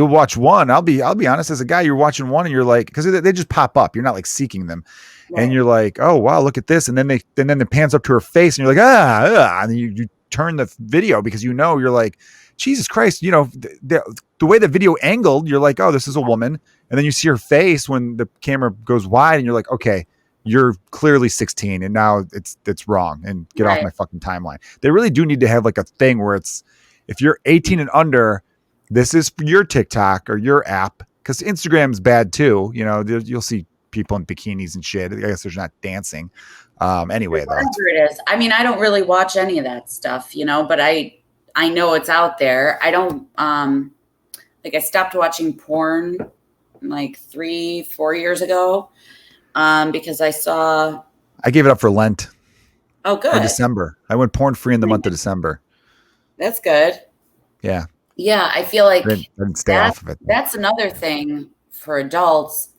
watch one. I'll be honest, as a guy, you're watching one and you're like, because they just pop up. You're not like seeking them. Right. And you're like, oh, wow, look at this. And then the pans up to her face and you're like, and you turn the video because you're like, Jesus Christ, the way the video angled, you're like, oh, this is a woman. And then you see her face when the camera goes wide and you're like, okay, you're clearly 16 and now it's wrong and get off Right. my fucking timeline. They really do need to have like a thing where it's, if you're 18 and under, this is your TikTok or your app, because Instagram's bad too. You know, you'll see people in bikinis and shit. I guess there's not dancing. Anyway, though. Whatever it is. I mean, I don't really watch any of that stuff, you know, but I know it's out there. I don't like I stopped watching porn like 3-4 years ago because I saw. I gave it up for Lent. Oh, good. Or December. I went porn free in the month of December. That's good. Yeah. Yeah, I feel like I didn't stay off of it. That's another thing for adults.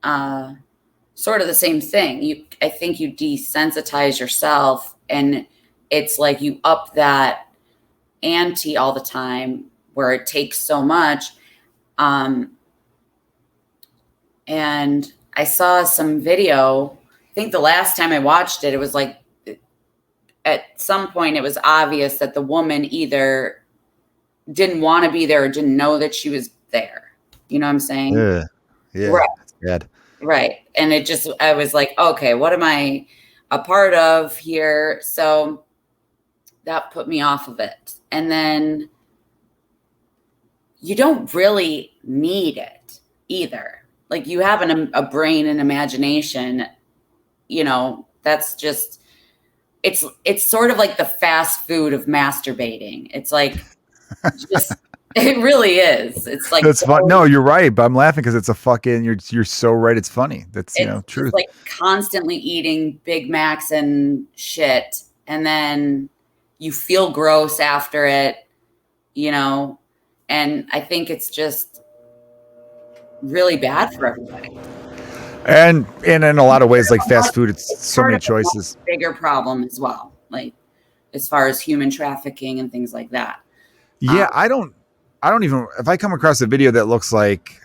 Sort of the same thing. I think you desensitize yourself, and it's like you up that ante all the time where it takes so much. And I saw some video. I think the last time I watched it, it was like at some point it was obvious that the woman either didn't want to be there or didn't know that she was there. You know what I'm saying? Yeah. Right. That's bad. Right. And I was like, okay, what am I a part of here? So that put me off of it. And then you don't really need it either. Like you have a brain and imagination, you know, that's just, it's sort of like the fast food of masturbating. It's like, just, it really is. It's like, that's fun. No, you're right. But I'm laughing because it's a fucking, you're so right. It's funny. That's, you know, truth. It's like constantly eating Big Macs and shit. And then you feel gross after it, you know, and I think it's just really bad for everybody. And in a lot of ways, like fast food, it's so many choices. Bigger problem as well, like as far as human trafficking and things like that. Yeah, I don't even, if I come across a video that looks like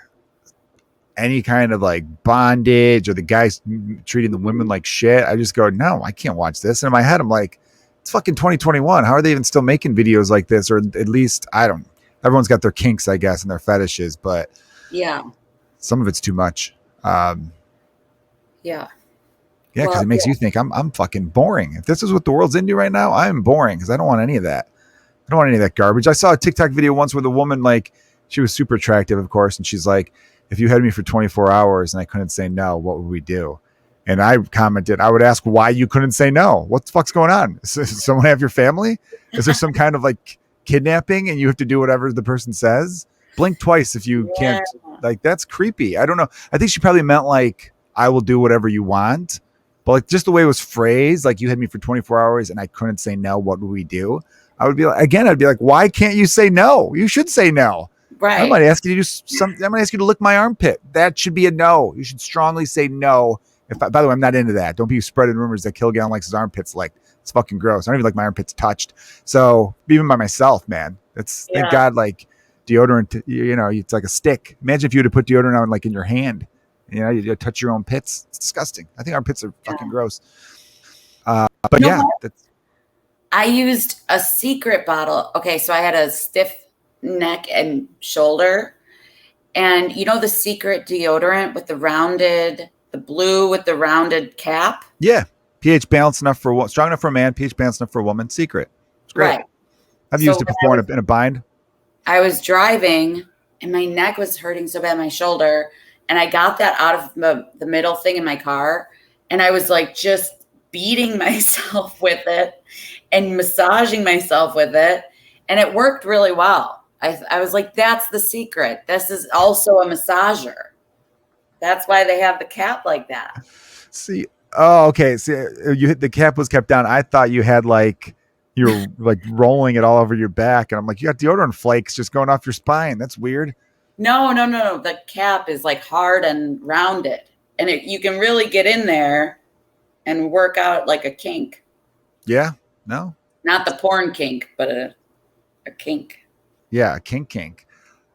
any kind of like bondage or the guys treating the women like shit, I just go, no, I can't watch this. And in my head, I'm like, it's fucking 2021. How are they even still making videos like this? Or at least, everyone's got their kinks, I guess, and their fetishes, but yeah, some of it's too much. Yeah, because it makes you think I'm fucking boring. If this is what the world's into right now, I'm boring because I don't want any of that. I don't want any of that garbage. I saw a TikTok video once where the woman, like, she was super attractive, of course, and she's like, if you had me for 24 hours and I couldn't say no, what would we do? And I commented, I would ask why you couldn't say no. What the fuck's going on? Does someone have your family? Is there some kind of like kidnapping and you have to do whatever the person says? Blink twice if you can't. Like, that's creepy. I don't know. I think she probably meant like, I will do whatever you want. But like just the way it was phrased, like you had me for 24 hours and I couldn't say no, what would we do? I would be like, again, I'd be like, why can't you say no? You should say no. Right. I might ask you to do something. I might ask you to lick my armpit. That should be a no. You should strongly say no. By the way, I'm not into that. Don't be spreading rumors that Kilgallon likes his armpits licked. It's fucking gross. I don't even like my armpits touched. So even by myself, man, thank God, like deodorant, you know, it's like a stick. Imagine if you had to put deodorant on like in your hand, you know, you touch your own pits. It's disgusting. I think armpits are fucking gross. But you know yeah, I used a secret bottle. Okay. So I had a stiff neck and shoulder, and you know, the secret deodorant with the blue with the rounded cap. Yeah. pH balanced enough for strong enough for a man, pH balanced enough for a woman. Secret. It's great. Right. I've used it before in a bind. I was driving and my neck was hurting so bad, my shoulder. And I got that out of the middle thing in my car. And I was like, just beating myself with it and massaging myself with it. And it worked really well. I was like, that's the secret. This is also a massager. That's why they have the cap like that. See, oh, okay. See, the cap was kept down. I thought you had like, you were like rolling it all over your back. And I'm like, you got deodorant flakes just going off your spine. That's weird. No. The cap is like hard and rounded. And you can really get in there and work out like a kink. Yeah. No. Not the porn kink, but a kink. Yeah, a kink.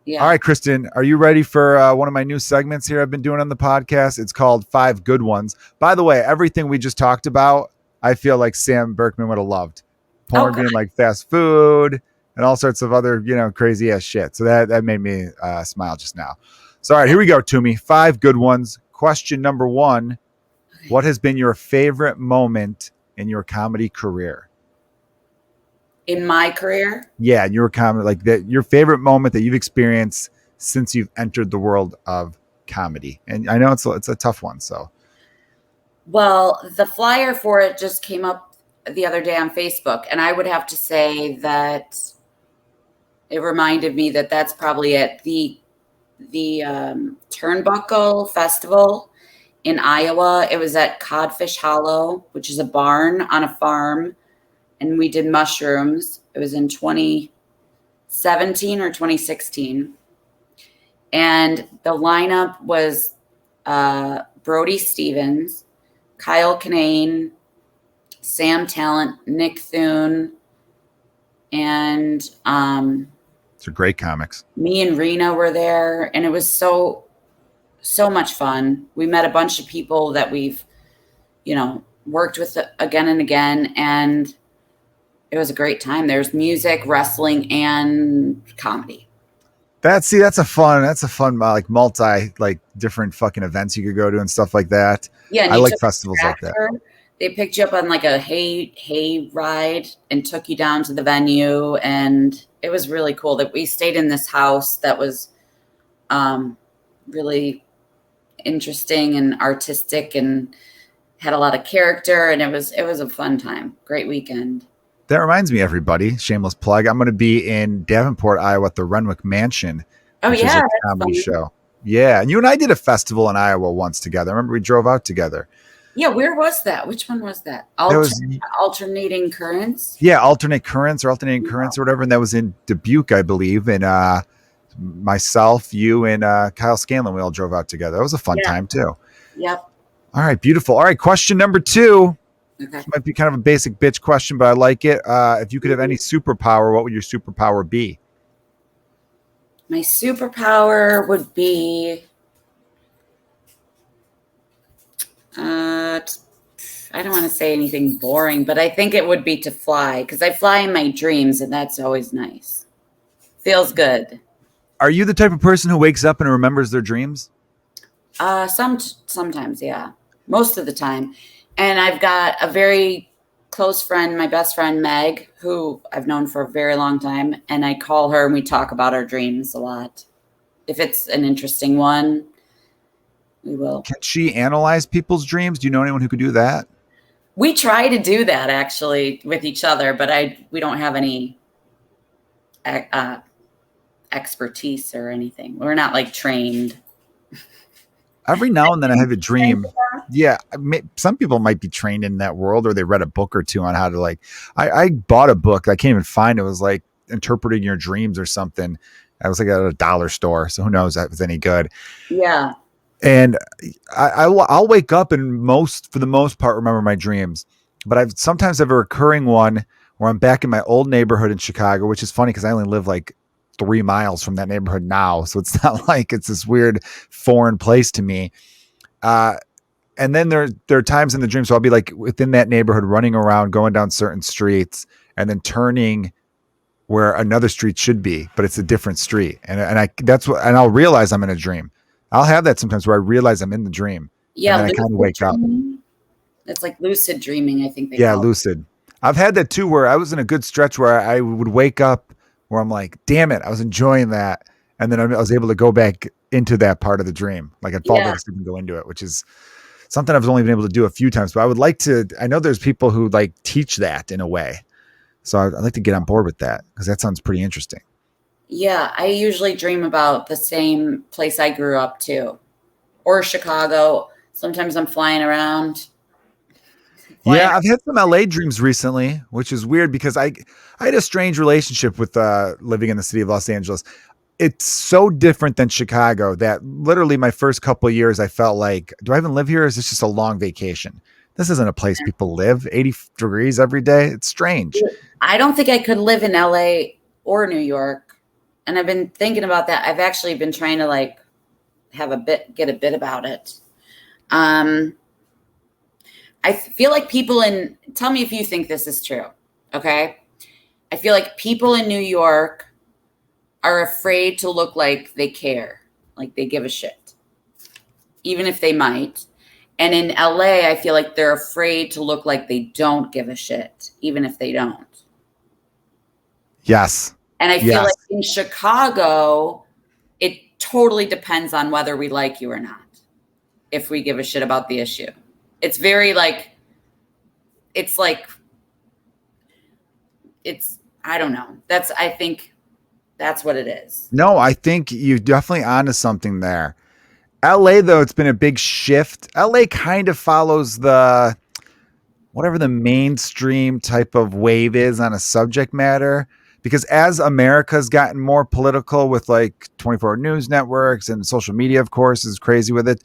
Yeah. All right, Kristen, are you ready for one of my new segments here I've been doing on the podcast? It's called 5 Good Ones. By the way, everything we just talked about, I feel like Sam Berkman would have loved. Porn being like fast food and all sorts of other, you know, crazy ass shit. So that made me smile just now. So, all right, here we go, Toomey. 5 good ones. Question number 1. What has been your favorite moment in your comedy career? In my career? Yeah, your comedy, like that, your favorite moment that you've experienced since you've entered the world of comedy. And I know it's a tough one. So Well, the flyer for it just came up the other day on Facebook, and I would have to say that it reminded me that that's probably at the Turnbuckle Festival in Iowa. It was at Codfish Hollow, which is a barn on a farm, and we did mushrooms. It was in 2017 or 2016, and the lineup was Brody Stevens, Kyle Kinane, Sam Talent, Nick Thune, and it's a great comics. me and Rena were there, and it was so much fun. We met a bunch of people that we've, worked with again and again, and it was a great time. There's music, wrestling, and comedy. That's a fun like multi like different fucking events you could go to and stuff like that. Yeah, and I you like took festivals a like that. tractor. They picked you up on like a hay ride and took you down to the venue, and it was really cool. That we stayed in this house that was really interesting and artistic and had a lot of character, and it was a fun time. Great weekend. That reminds me, everybody, shameless plug. I'm going to be in Davenport, Iowa at the Renwick Mansion, Oh which is yeah, a that's comedy fun. show. Yeah. And you and I did a festival in Iowa once together. I remember we drove out together. Yeah, where was that? Which one was that? That was, Alternating Currents? yeah, alternating currents or whatever. And that was in Dubuque, I believe. And myself, you, and Kyle Scanlon, we all drove out together. That was a fun Yeah. time too. Yep. All right, beautiful. All right, question number 2. Okay. This might be kind of a basic bitch question, but I like it. If you could have any superpower, what would your superpower be? My superpower would be I don't want to say anything boring, but I think it would be to fly, because I fly in my dreams, and that's always nice. Feels good. Are you the type of person who wakes up and remembers their dreams? Sometimes, yeah. Most of the time. And I've got a very close friend, my best friend, Meg, who I've known for a very long time. And I call her and we talk about our dreams a lot. If it's an interesting one, we will. Can she analyze people's dreams? Do you know anyone who could do that? We try to do that actually with each other, but we don't have any expertise or anything. We're not like trained. Every now and then I have a dream. Yeah. Some people might be trained in that world, or they read a book or two on how to like, I bought a book. I can't even find it. It was like interpreting your dreams or something. I was like at a dollar store. So who knows if it's any good. Yeah. And I'll wake up and for the most part, remember my dreams. But I've sometimes have a recurring one where I'm back in my old neighborhood in Chicago, which is funny because I only live like 3 miles from that neighborhood now. So it's not like it's this weird foreign place to me. And then there are times in the dream. So I'll be like within that neighborhood, running around, going down certain streets, and then turning where another street should be, but it's a different street. And I'll realize I'm in a dream. I'll have that sometimes where I realize I'm in the dream. Yeah. And then I kind of wake up. It's like lucid dreaming, I think. Yeah, lucid. I've had that too, where I was in a good stretch where I would wake up where I'm like, damn it, I was enjoying that. And then I was able to go back into that part of the dream. Like I'd fall back asleep and go into it, which is something I've only been able to do a few times. But I would like to, I know there's people who like teach that in a way. So I'd like to get on board with that because that sounds pretty interesting. Yeah, I usually dream about the same place I grew up to, or Chicago. Sometimes I'm flying around. Yeah, I've had some LA dreams recently, which is weird because I had a strange relationship with living in the city of Los Angeles. It's so different than Chicago that literally my first couple of years I felt like, do I even live here? Or is this just a long vacation? This isn't a place people live. 80 degrees every day. It's strange. I don't think I could live in LA or New York. And I've been thinking about that. I've actually been trying to like get a bit about it. I feel like tell me if you think this is true. Okay. I feel like people in New York are afraid to look like they care, like they give a shit, even if they might. And in LA, I feel like they're afraid to look like they don't give a shit, even if they don't. Yes. And I feel Yes. like in Chicago, it totally depends on whether we like you or not, if we give a shit about the issue. It's very like, I don't know. I think that's what it is. No, I think you're definitely onto something there. LA, though, it's been a big shift. LA kind of follows whatever the mainstream type of wave is on a subject matter. Because as America's gotten more political with like 24 news networks and social media, of course, is crazy with it,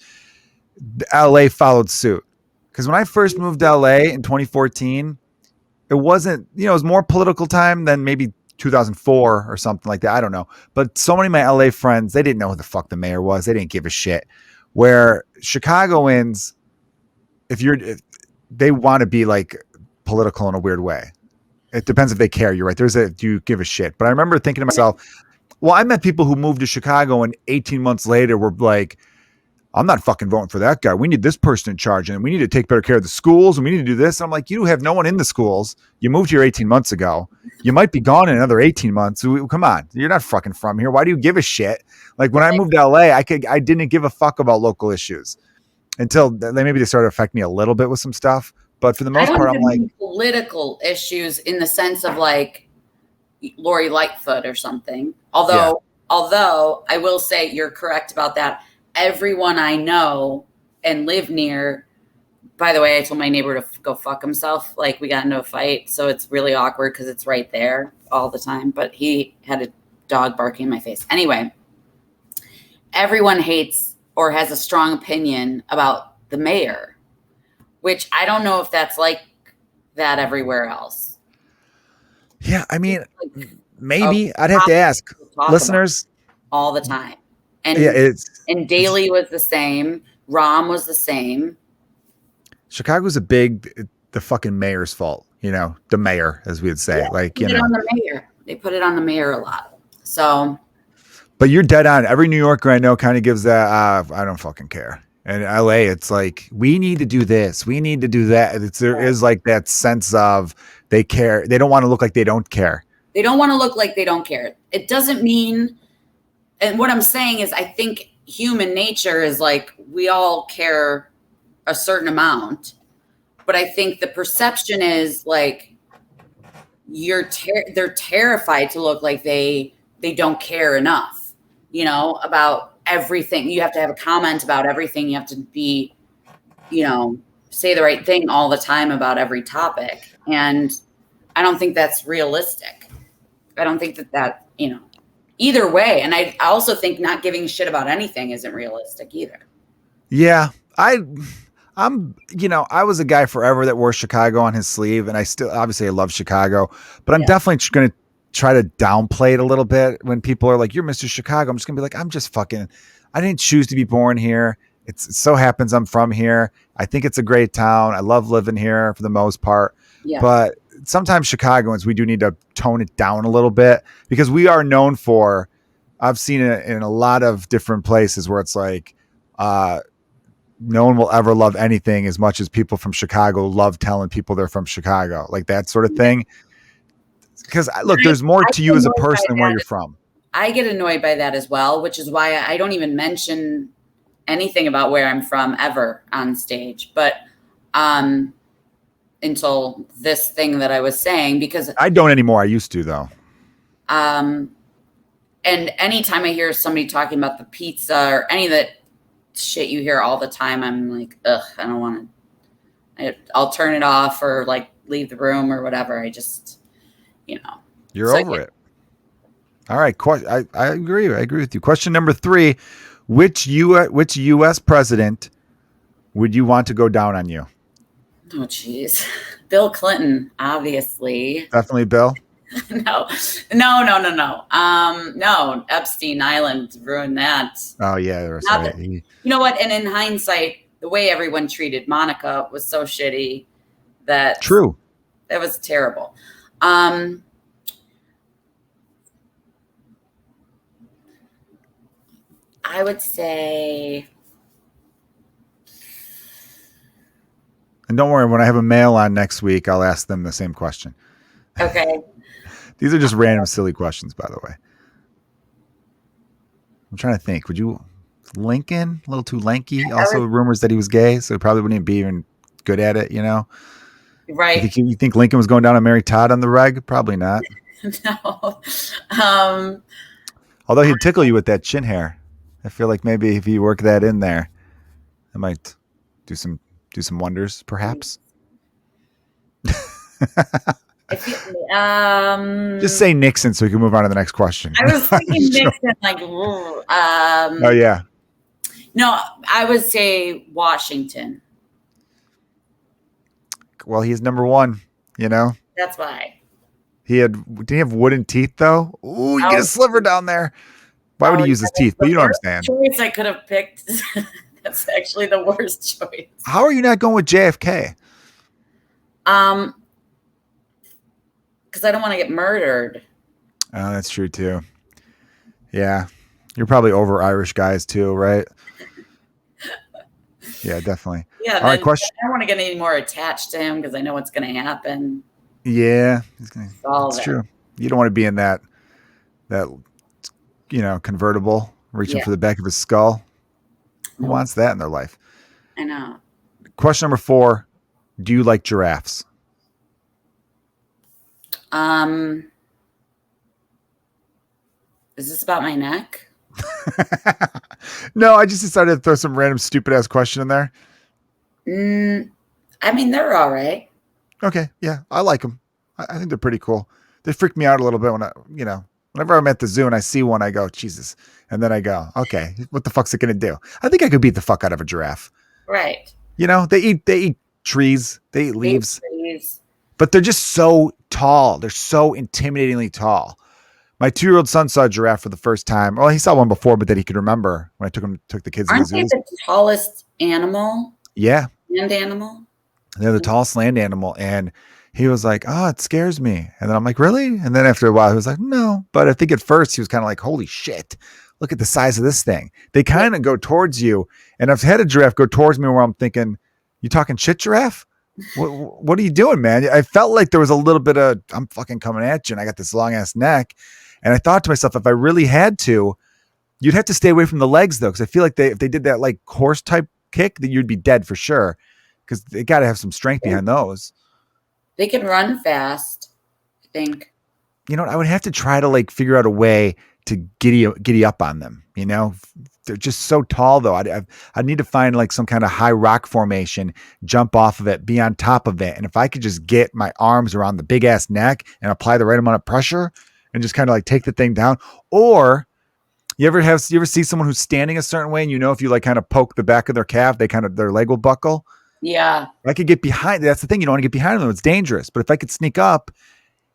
LA followed suit. Because when I first moved to LA in 2014, it wasn't, it was more political time than maybe 2004 or something like that. I don't know. But so many of my LA friends, they didn't know who the fuck the mayor was. They didn't give a shit. Where Chicagoans, if they want to be like political in a weird way. It depends if they care. You're right. Do you give a shit? But I remember thinking to myself, well, I met people who moved to Chicago and 18 months later were like, I'm not fucking voting for that guy. We need this person in charge and we need to take better care of the schools and we need to do this. I'm like, you have no one in the schools. You moved here 18 months ago. You might be gone in another 18 months. Come on. You're not fucking from here. Why do you give a shit? Like when I moved to LA, I didn't give a fuck about local issues until maybe they started affecting me a little bit with some stuff. But for the most part, I'm like political issues in the sense of like Lori Lightfoot or something. Although I will say you're correct about that. Everyone I know and live near, by the way, I told my neighbor to go fuck himself. Like we got into a fight. So it's really awkward because it's right there all the time. But he had a dog barking in my face. Anyway, everyone hates or has a strong opinion about the mayor, which I don't know if that's like that everywhere else. Yeah, I mean, maybe I'd have to ask listeners all the time. And yeah, and Daley was the same. Rahm was the same. Chicago's the fucking mayor's fault, the mayor, as we would say. Yeah, like, they put it on the mayor. They put it on the mayor a lot. So, but you're dead on. Every New Yorker I know kind of gives that, I don't fucking care. And LA, it's like, we need to do this. We need to do that. There is like that sense of they care. They don't want to look like they don't care. They don't want to look like they don't care. It doesn't mean, and what I'm saying is I think human nature is like, we all care a certain amount, but I think the perception is like, they're terrified to look like they don't care enough, about everything. You have to have a comment about everything. You have to be, say the right thing all the time about every topic. And I don't think that's realistic. I don't think that, either way. And I also think not giving a shit about anything isn't realistic either. Yeah. I was a guy forever that wore Chicago on his sleeve, and I love Chicago, but I'm definitely going to try to downplay it a little bit when people are like, you're Mr. Chicago. I'm just gonna be like, I didn't choose to be born here. It so happens I'm from here. I think it's a great town. I love living here for the most part. Yeah. But sometimes Chicagoans, we do need to tone it down a little bit because we are known for, I've seen it in a lot of different places where it's like, no one will ever love anything as much as people from Chicago love telling people they're from Chicago, like that sort of thing. Because look, there's more to you as a person than where you're from. I get annoyed by that as well, which is why I don't even mention anything about where I'm from ever on stage. But until this thing that I was saying, because I don't anymore. I used to though. And anytime I hear somebody talking about the pizza or any of that shit you hear all the time, I'm like, ugh, I don't want to. I'll turn it off or like leave the room or whatever. I just, You're over it. All right. I agree. I agree with you. Question number 3, which U.S. president would you want to go down on you? Oh, geez. Bill Clinton, obviously. Definitely Bill? No. Epstein Island ruined that. Oh, yeah. Right. You know what? And in hindsight, the way everyone treated Monica was so shitty that. True. That was terrible. I would say And don't worry, when I have a male on next week, I'll ask them the same question. Okay. These are just random, silly questions, by the way. I'm trying to think. Would you, Lincoln, a little too lanky? Also, rumors that he was gay, so he probably wouldn't be even good at it, you know? Right. You think Lincoln was going down on Mary Todd on the reg? Probably not. No. Although he'd tickle you with that chin hair. I feel like maybe if you work that in there, it might do some wonders, perhaps. Just say Nixon so we can move on to the next question. I was thinking Nixon, like, oh yeah. No, I would say Washington. Well, he's number one, you know? That's why. Did he have wooden teeth though? Ooh, you get a sliver down there. Why would he use his teeth? But you don't understand. Choice I could have picked. That's actually the worst choice. How are you not going with JFK? Because I don't want to get murdered. Oh, that's true too. Yeah. You're probably over Irish guys too, right? Yeah, definitely. Yeah. All right, question. I don't want to get any more attached to him because I know what's going to happen. Yeah, that's true. You don't want to be in that convertible reaching for the back of his skull. Who wants that in their life? I know. Question number 4. Do you like giraffes? Is this about my neck? No, I just decided to throw some random stupid ass question in there. I mean, they're all right. Okay, yeah, I like them. I think they're pretty cool. They freak me out a little bit when whenever I'm at the zoo and I see one, I go, Jesus. And then I go, okay, what the fuck's it going to do? I think I could beat the fuck out of a giraffe. Right. You know, they eat trees, they eat leaves, but they're just so tall. They're so intimidatingly tall. My 2-year-old son saw a giraffe for the first time. Well, he saw one before, but that he could remember when I took the kids to the zoo. Aren't they the tallest animal? Yeah. Land animal? They're the tallest land animal. And he was like, oh, it scares me. And then I'm like, really? And then after a while, he was like, no. But I think at first he was kind of like, holy shit, look at the size of this thing. They kind of go towards you. And I've had a giraffe go towards me where I'm thinking, you talking shit, giraffe? What are you doing, man? I felt like there was a little bit of, I'm fucking coming at you. And I got this long ass neck. And I thought to myself, if I really had to, you'd have to stay away from the legs though. Cause I feel like if they did that like horse type kick, that you'd be dead for sure. Cause they got to have some strength behind those. They can run fast, I think. You know, I would have to try to like figure out a way to giddy up on them. You know, they're just so tall though. I need to find like some kind of high rock formation, jump off of it, be on top of it. And if I could just get my arms around the big ass neck and apply the right amount of pressure and just kind of like take the thing down. Or you ever see someone who's standing a certain way and if you like kind of poke the back of their calf, their leg will buckle. Yeah. I could get behind. That's the thing. You don't want to get behind them. It's dangerous. But if I could sneak up,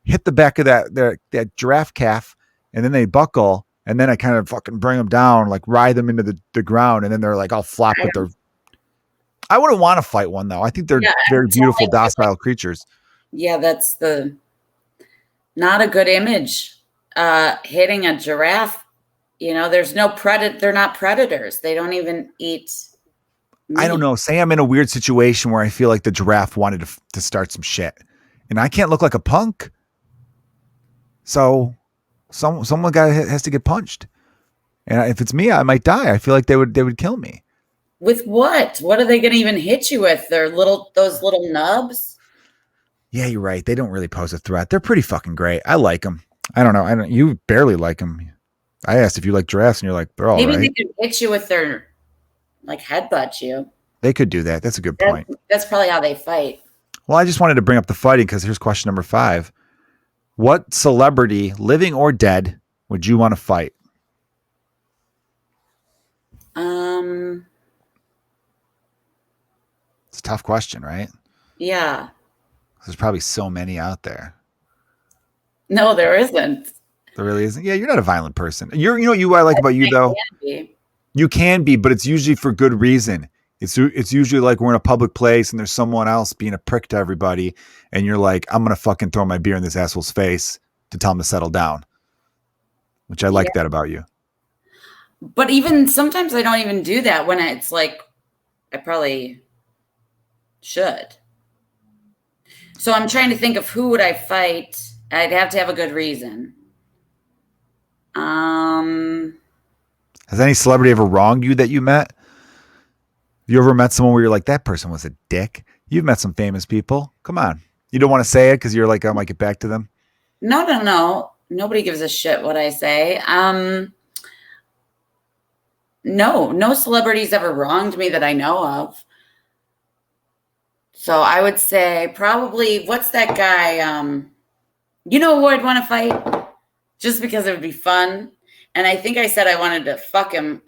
hit the back of that giraffe calf, and then they buckle, and then I kind of fucking bring them down, like ride them into the ground, and then they're like all flop with their. I wouldn't want to fight one though. I think they're very beautiful, docile creatures. Yeah, that's not a good image. Hitting a giraffe, there's no predator. They're not predators. They don't even eat meat. I don't know. Say I'm in a weird situation where I feel like the giraffe wanted to start some shit, and I can't look like a punk. So someone has to get punched, and if it's me, I might die. I feel like they would kill me. With what? What are they going to even hit you with? Those little nubs. Yeah, you're right. They don't really pose a threat. They're pretty fucking great. I like them. I don't know. You barely like them. I asked if you like giraffes, and you're like, they're all right. Maybe they could hit you with their headbutt you. They could do that. That's a good point. That's probably how they fight. Well, I just wanted to bring up the fighting because here's question number 5. What celebrity, living or dead, would you want to fight? It's a tough question, right? Yeah. There's probably so many out there. No, there isn't. There really isn't. Yeah, you're not a violent person. You know what I like about you though? You can be, but it's usually for good reason. It's usually like we're in a public place and there's someone else being a prick to everybody, and you're like, I'm gonna fucking throw my beer in this asshole's face to tell him to settle down. Which I like that about you. But even sometimes I don't even do that when it's like I probably should. So I'm trying to think of who would I fight. I'd have to have a good reason. Has any celebrity ever wronged you that you met? You ever met someone where you're like, that person was a dick? You've met some famous people. Come on. You don't want to say it because you're like, I might get back to them. No. Nobody gives a shit what I say. No celebrities ever wronged me that I know of. So I would say probably, what's that guy? You know who I'd want to fight? Just because it would be fun. And I think I said I wanted to fuck him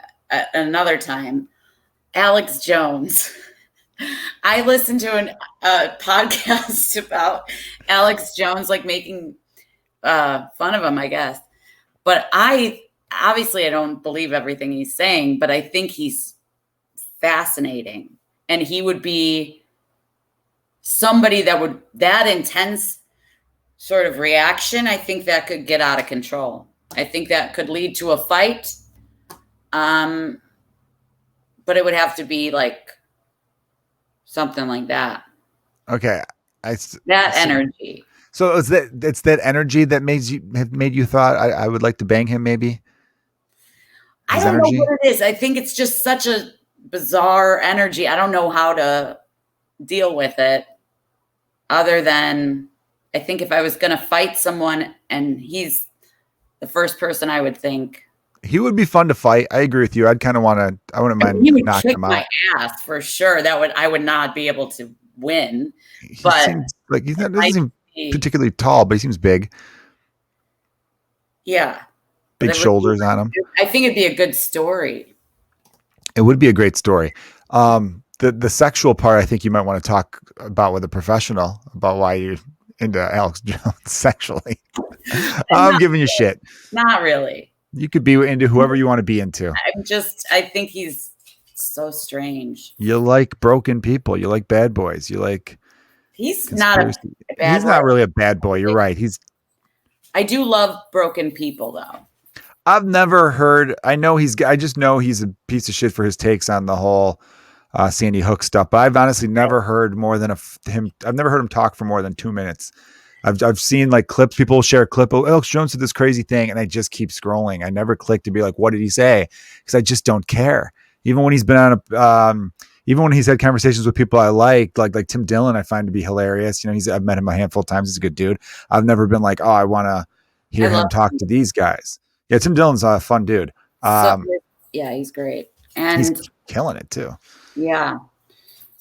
another time. Alex Jones. I listened to a podcast about Alex Jones, like making fun of him, I guess. But I don't believe everything he's saying, but I think he's fascinating. And he would be somebody that intense sort of reaction, I think that could get out of control. I think that could lead to a fight. But it would have to be like something like that. Okay. Energy. So it's that energy that made you thought I would like to bang him, maybe? I don't know what it is. I think it's just such a bizarre energy. I don't know how to deal with it other than I think if I was going to fight someone and he's the first person I would think. He would be fun to fight. I agree with you. I wouldn't mind knocking him out. My ass for sure. I would not be able to win. He seems like doesn't seem particularly tall, but he seems big. Yeah. Big shoulders on him. I think it'd be a good story. It would be a great story. The sexual part, I think you might want to talk about with a professional about why you're into Alex Jones sexually. I'm giving you shit. Not really. You could be into whoever you want to be into. I think he's so strange. You like broken people. You like bad boys. You like. He's not a bad boy. He's not really a bad boy. You're right. I do love broken people, though. I've never heard. I just know he's a piece of shit for his takes on the whole Sandy Hook stuff. But I've honestly never heard more than him. I've never heard him talk for more than 2 minutes. I've seen like clips. People share a clip. Oh, Alex Jones did this crazy thing, and I just keep scrolling. I never click to be like, what did he say? Because I just don't care. Even when he's been on even when he's had conversations with people I like Tim Dillon, I find to be hilarious. I've met him a handful of times. He's a good dude. I've never been like, oh, I want to hear him talk to these guys. Yeah, Tim Dillon's a fun dude. Yeah, he's great. And he's killing it too. Yeah.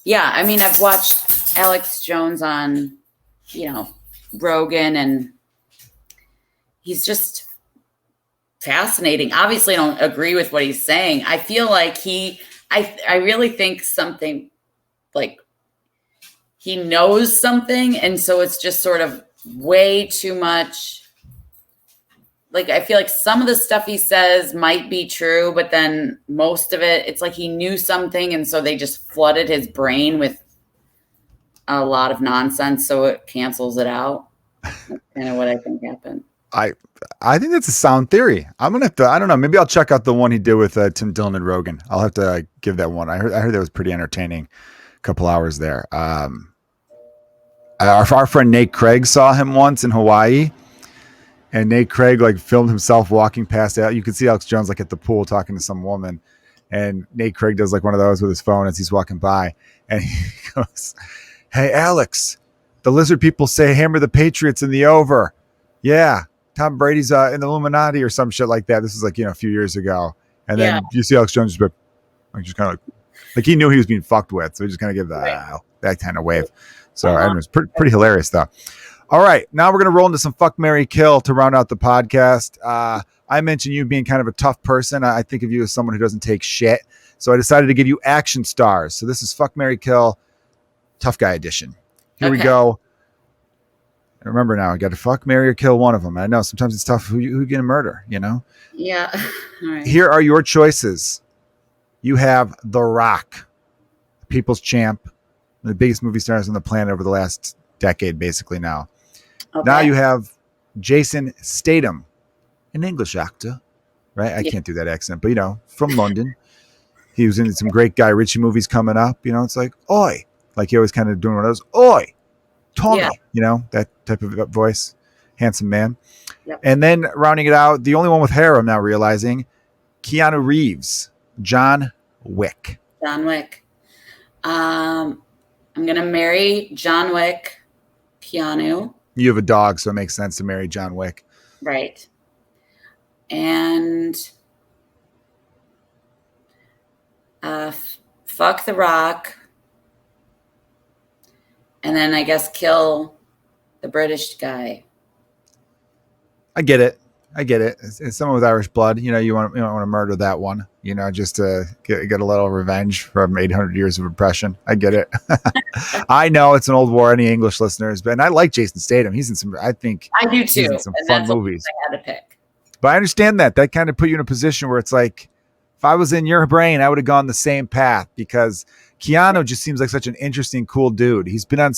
Yeah. I mean, I've watched Alex Jones on, Rogan, and he's just fascinating. Obviously, I don't agree with what he's saying. I feel like I really think something like he knows something. And so it's just sort of way too much. Like, I feel like some of the stuff he says might be true, but then most of it, it's like he knew something. And so they just flooded his brain with a lot of nonsense. So it cancels it out. That's kind of what I think happened. I think that's a sound theory. I'm going to have to, I don't know. Maybe I'll check out the one he did with Tim Dillon and Rogan. I'll have to give that one. I heard that was pretty entertaining. A couple hours there. Our friend Nate Craig saw him once in Hawaii. And Nate Craig filmed himself walking past out. You could see Alex Jones at the pool talking to some woman. And Nate Craig does one of those with his phone as he's walking by. And he goes, hey, Alex, the lizard people say hammer the Patriots in the over. Yeah. Tom Brady's in the Illuminati or some shit like that. This was a few years ago. And then you see Alex Jones just kind of like he knew he was being fucked with. So he just kind of give that kind of wave. So it was pretty hilarious though. All right, now we're going to roll into some Fuck, Marry, Kill to round out the podcast. I mentioned you being kind of a tough person. I think of you as someone who doesn't take shit. So I decided to give you action stars. So this is Fuck, Marry, Kill, Tough Guy Edition. Here we go. And remember now, I got to fuck, marry, or kill one of them. I know sometimes it's tough. Who you going to murder, Yeah. All right. Here are your choices. You have The Rock, People's Champ, the biggest movie stars on the planet over the last decade, basically now. Okay. Now you have Jason Statham, an English actor, right? I can't do that accent, but from London. He was in some great Guy Ritchie movies coming up. It's like, oi. Like he always kind of doing one of those, oi. Tommy, that type of voice, handsome man. Yep. And then rounding it out, the only one with hair, I'm now realizing, Keanu Reeves, John Wick. John Wick. I'm going to marry John Wick, Keanu. You have a dog, so it makes sense to marry John Wick. Right. And fuck The Rock. And then I guess kill the British guy. I get it. It's someone with Irish blood. You want to murder that one. Just to get a little revenge from 800 years of oppression. I get it. I know it's an old war. Any English listeners, but I like Jason Statham. He's in some. I think I do too. He's in some fun movies. I had to pick. But I understand that kind of put you in a position where it's like, if I was in your brain, I would have gone the same path, because Keanu just seems like such an interesting, cool dude. He's been on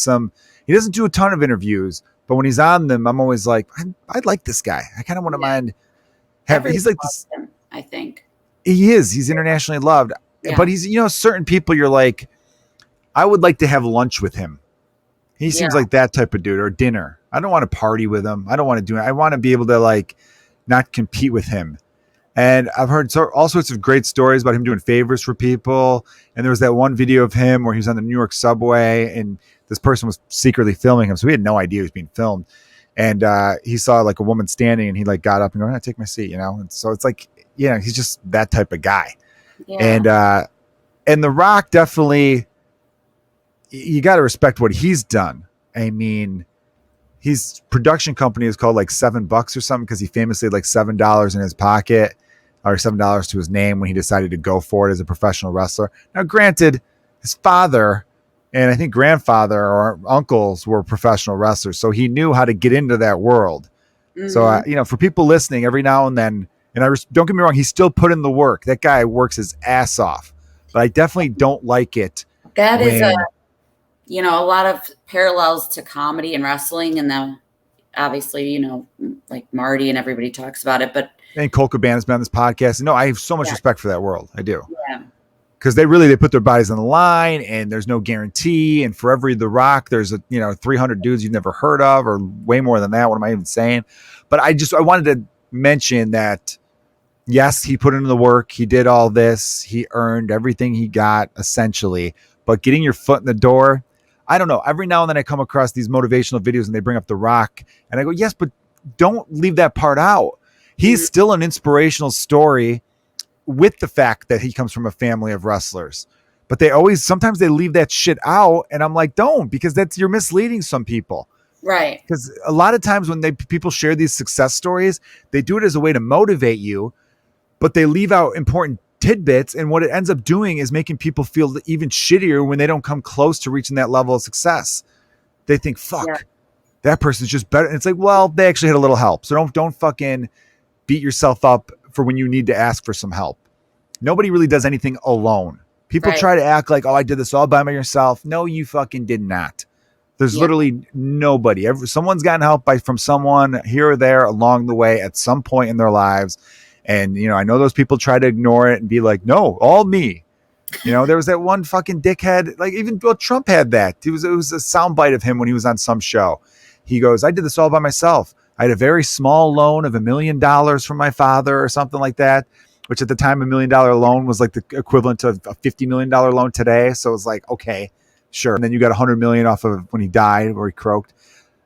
he doesn't do a ton of interviews, but when he's on them, I'm always like, I'd like this guy. I kind of want to mind. He's like this. Him, I think he is. He's internationally loved, but he's, certain people you're like, I would like to have lunch with him. He seems like that type of dude, or dinner. I don't want to party with him. I don't want to do it. I want to be able to like not compete with him. And I've heard all sorts of great stories about him doing favors for people. And there was that one video of him where he was on the New York subway and this person was secretly filming him. So we had no idea he was being filmed. And he saw like a woman standing and he like got up and go, take my seat, And so it's like, he's just that type of guy. Yeah. And The Rock, definitely, you got to respect what he's done. I mean, his production company is called like $7 or something, because he famously had like $7 in his pocket, or $7 to his name, when he decided to go for it as a professional wrestler. Now, granted, his father and I think grandfather or uncles were professional wrestlers, so he knew how to get into that world. Mm-hmm. So, for people listening, every now and then, and don't get me wrong, he still put in the work. That guy works his ass off, but I definitely don't like it. That is a lot of parallels to comedy and wrestling, and obviously, like Marty and everybody talks about it, and Cole Cabana's been on this podcast. No, I have so much respect for that world. I do. Yeah. Because they put their bodies on the line, and there's no guarantee. And for every The Rock, there's 300 dudes you've never heard of, or way more than that. What am I even saying? But I wanted to mention that, yes, he put in the work. He did all this. He earned everything he got, essentially. But getting your foot in the door, I don't know. Every now and then I come across these motivational videos and they bring up The Rock, and I go, yes, but don't leave that part out. He's still an inspirational story, with the fact that he comes from a family of wrestlers. But sometimes they leave that shit out, and I'm like, don't, because you're misleading some people. Right. Because a lot of times when people share these success stories, they do it as a way to motivate you, but they leave out important tidbits, and what it ends up doing is making people feel even shittier when they don't come close to reaching that level of success. They think, fuck, that person's just better. And it's like, well, they actually had a little help. So don't fucking beat yourself up for when you need to ask for some help. Nobody really does anything alone. People try to act like, I did this all by myself. No, you fucking did not. There's literally nobody. Someone's gotten help from someone here or there along the way at some point in their lives. And, I know those people try to ignore it and be like, no, all me. There was that one fucking dickhead, like even Trump had that. It was a soundbite of him when he was on some show. He goes, I did this all by myself. I had a very small loan of $1 million from my father or something like that, which at the time, $1 million loan was like the equivalent to a $50 million loan today. So it was like, okay, sure. And then you got $100 million off of when he died or he croaked.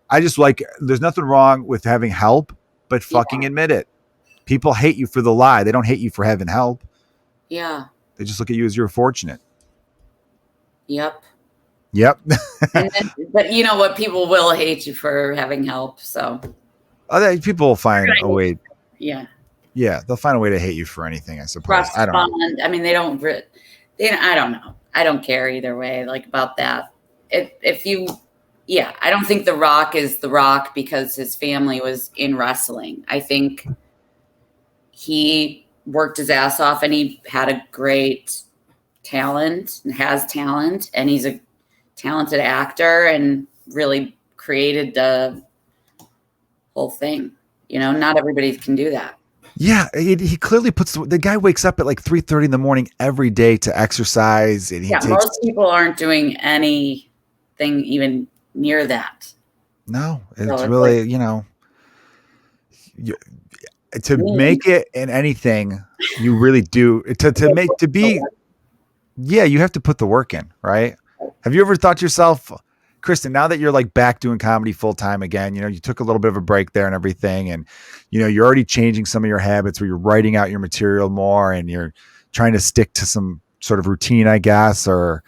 I just there's nothing wrong with having help, but fucking admit it. People hate you for the lie. They don't hate you for having help. Yeah. They just look at you as you're fortunate. Yep. But you know what? People will hate you for having help. So people will find a way. Yeah. Yeah. They'll find a way to hate you for anything, I suppose. I don't know. I mean, I don't know. I don't care either way, like about that. I don't think The Rock is The Rock because his family was in wrestling. I think he worked his ass off and he had a great talent and has talent, and he's a talented actor and really created the whole thing. Not everybody can do that. Yeah, he clearly the guy wakes up at like 3:30 in the morning every day to exercise, and most people aren't doing anything even near that. No, So it's it's really, like, to make it in anything, you really do to be. Yeah, you have to put the work in, right? Have you ever thought to yourself, Kristen, now that you're like back doing comedy full time again, you took a little bit of a break there and everything, and you're already changing some of your habits where you're writing out your material more and you're trying to stick to some sort of routine, I guess, or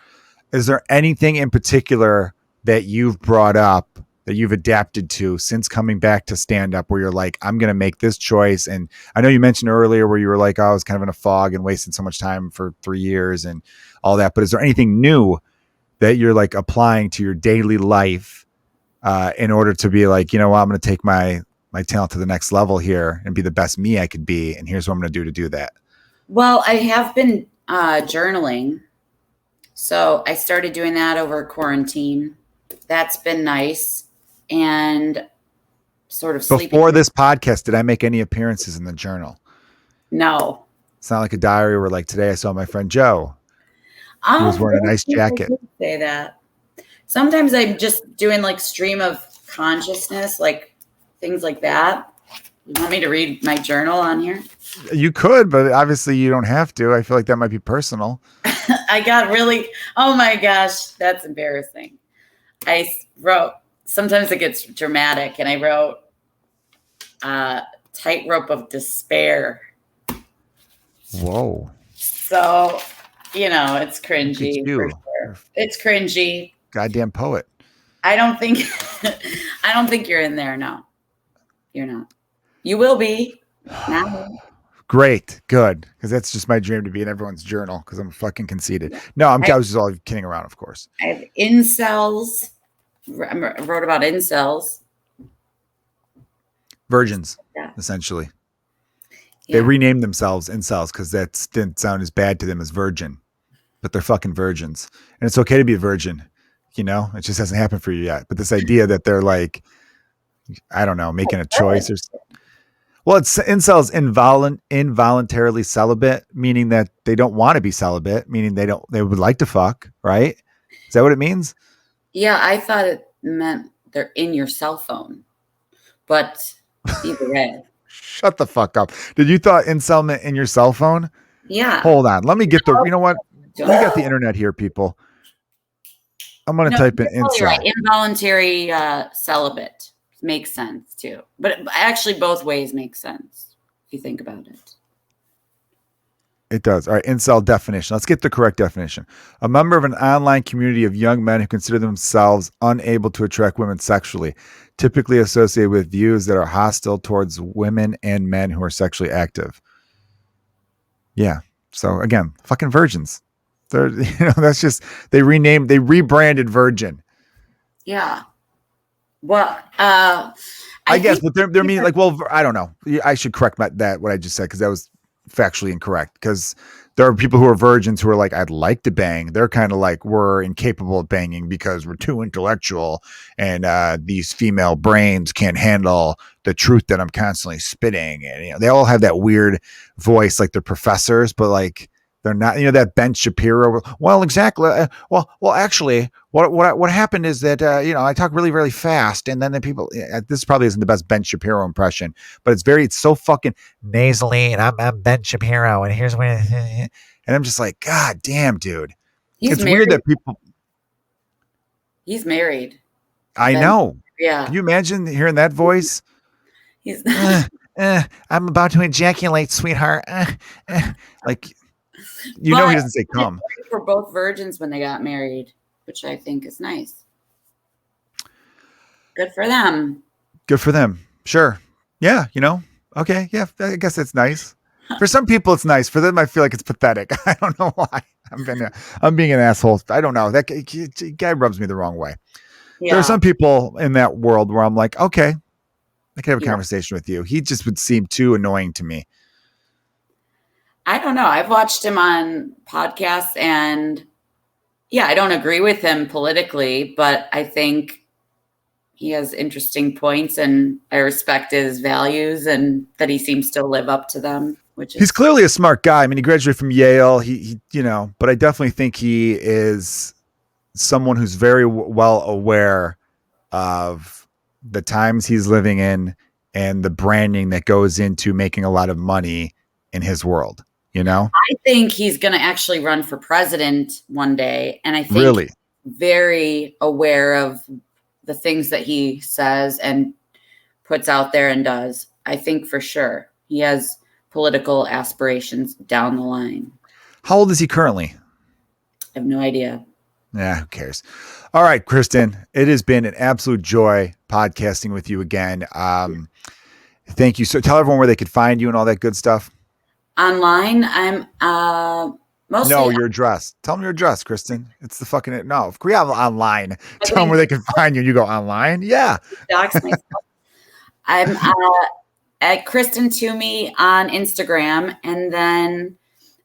is there anything in particular that you've brought up that you've adapted to since coming back to stand up where you're like, I'm going to make this choice? And I know you mentioned earlier where you were like, oh, I was kind of in a fog and wasted so much time for 3 years and all that. But is there anything new that you're like applying to your daily life in order to be like, I'm going to take my talent to the next level here and be the best me I could be. And here's what I'm going to do that. Well, I have been journaling. So I started doing that over quarantine. That's been nice. And sort of sleeping. Before this podcast, did I make any appearances in the journal? No. It's not like a diary where like today I saw my friend Joe. He was wearing a nice jacket. I say that. Sometimes I'm just doing like stream of consciousness, like things like that. You want me to read my journal on here? You could, but obviously you don't have to. I feel like that might be personal. I got really, oh my gosh, that's embarrassing. I wrote, sometimes it gets dramatic, and I wrote tightrope of despair. Whoa. So, it's cringy. For sure. It's cringy. Goddamn poet. I don't think you're in there. No, you're not. You will be. Now. Great. Good. Because that's just my dream, to be in everyone's journal, because I'm fucking conceited. No, I was just all kidding around, of course. I have incels. I wrote about incels. Virgins, essentially. Yeah. They renamed themselves incels because that didn't sound as bad to them as virgin. But they're fucking virgins. And it's okay to be a virgin. It just hasn't happened for you yet. But this idea that they're like, I don't know, making a choice or... Well, it's incels involuntarily celibate, meaning that they don't want to be celibate, meaning they would like to fuck, right? Is that what it means? Yeah, I thought it meant they're in your cell phone. But either way. Shut the fuck up. Did you thought incel meant in your cell phone? Yeah. Hold on. Let me get you know what? We got the internet here, people. I'm going to type in incel. Right. Involuntary celibate. Makes sense too, but actually both ways make sense if you think about it. It does. All right, incel definition. Let's get the correct definition. A member of an online community of young men who consider themselves unable to attract women sexually, typically associated with views that are hostile towards women and men who are sexually active. Yeah. So again, fucking virgins. They're that's just they rebranded virgin. Yeah. Well, I guess, but they're meaning like, well, I don't know. I should correct what I just said because that was factually incorrect. Because there are people who are virgins who are like, I'd like to bang. They're kind of like, we're incapable of banging because we're too intellectual, and these female brains can't handle the truth that I'm constantly spitting. And they all have that weird voice, like they're professors, but like. They're not, that Ben Shapiro. Well, exactly. Well, actually, what happened is that I talk really, really fast, and then the people. This probably isn't the best Ben Shapiro impression, but it's so fucking nasally, and I'm Ben Shapiro, and here's where, and I'm just like, God damn, dude. It's married. Weird that people. He's married. I know. Yeah. Can you imagine hearing that voice? He's. I'm about to ejaculate, sweetheart. Like. He doesn't say come. We're both virgins when they got married, which I think is nice. Good for them. Good for them. Sure. Yeah. Okay. Yeah. I guess it's nice. For some people, it's nice. For them, I feel like it's pathetic. I don't know why. I'm being an asshole. I don't know. That guy rubs me the wrong way. Yeah. There are some people in that world where I'm like, okay, I can have a conversation with you. He just would seem too annoying to me. I don't know. I've watched him on podcasts, and I don't agree with him politically, but I think he has interesting points, and I respect his values and that he seems to live up to them. He's clearly a smart guy. I mean, he graduated from Yale. He but I definitely think he is someone who's very well aware of the times he's living in and the branding that goes into making a lot of money in his world, you know? I think he's going to actually run for president one day. And I think Really? very aware of the things that he says and puts out there and does. I think for sure he has political aspirations down the line. How old is he currently? I have no idea. Yeah, who cares? All right, Kristen, it has been an absolute joy podcasting with you again. Thank you. So tell everyone where they could find you and all that good stuff. Online, I'm mostly. No, your address. Tell them your address, Kristen. It's the fucking no. We have online. Tell them where they can find you. You go online. Yeah. Dox myself. I'm at Kristen Toomey on Instagram, and then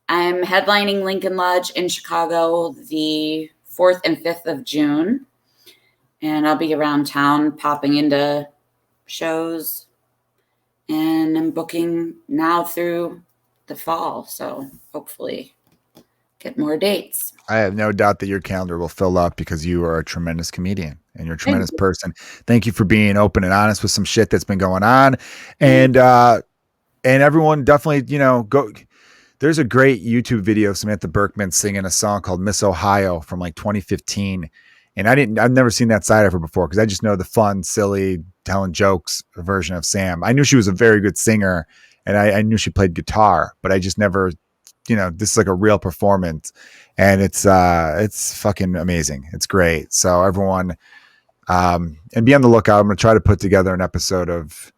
I'm headlining Lincoln Lodge in Chicago the 4th and 5th of June, and I'll be around town popping into shows, and I'm booking now through the fall, so hopefully get more dates. I have no doubt that your calendar will fill up because you are a tremendous comedian and you're a tremendous person. Thank you for being open and honest with some shit that's been going on. And everyone definitely, go. There's a great YouTube video of Samantha Berkman singing a song called Miss Ohio from like 2015. And I've never seen that side of her before because I just know the fun, silly, telling jokes version of Sam. I knew she was a very good singer and I knew she played guitar, but I just never, this is like a real performance and it's fucking amazing. It's great. So everyone, and be on the lookout. I'm going to try to put together an episode of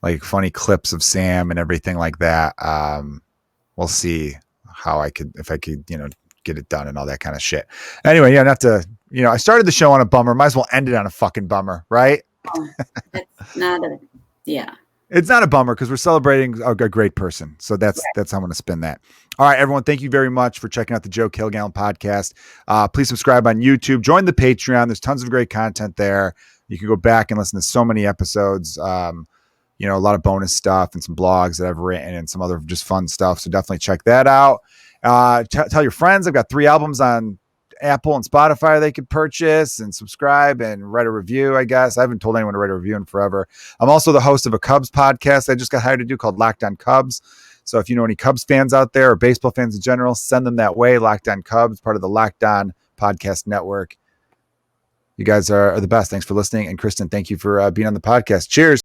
like funny clips of Sam and everything like that. We'll see if I could, get it done and all that kind of shit. Anyway, yeah, not to, I started the show on a bummer. Might as well end it on a fucking bummer, right? It's not It's not a bummer because we're celebrating a great person. So that's how I'm going to spin that. All right, everyone. Thank you very much for checking out the Joe Kilgallon podcast. Please subscribe on YouTube. Join the Patreon. There's tons of great content there. You can go back and listen to so many episodes. A lot of bonus stuff and some blogs that I've written and some other just fun stuff. So definitely check that out. Tell your friends. I've got 3 albums on Apple and Spotify they could purchase and subscribe and write a review, I guess. I haven't told anyone to write a review in forever. I'm also the host of a Cubs podcast I just got hired to do called Locked On Cubs. So if you know any Cubs fans out there or baseball fans in general, send them that way. Locked On Cubs, part of the Locked On Podcast Network. You guys are the best. Thanks for listening. And Kristen, thank you for being on the podcast. Cheers.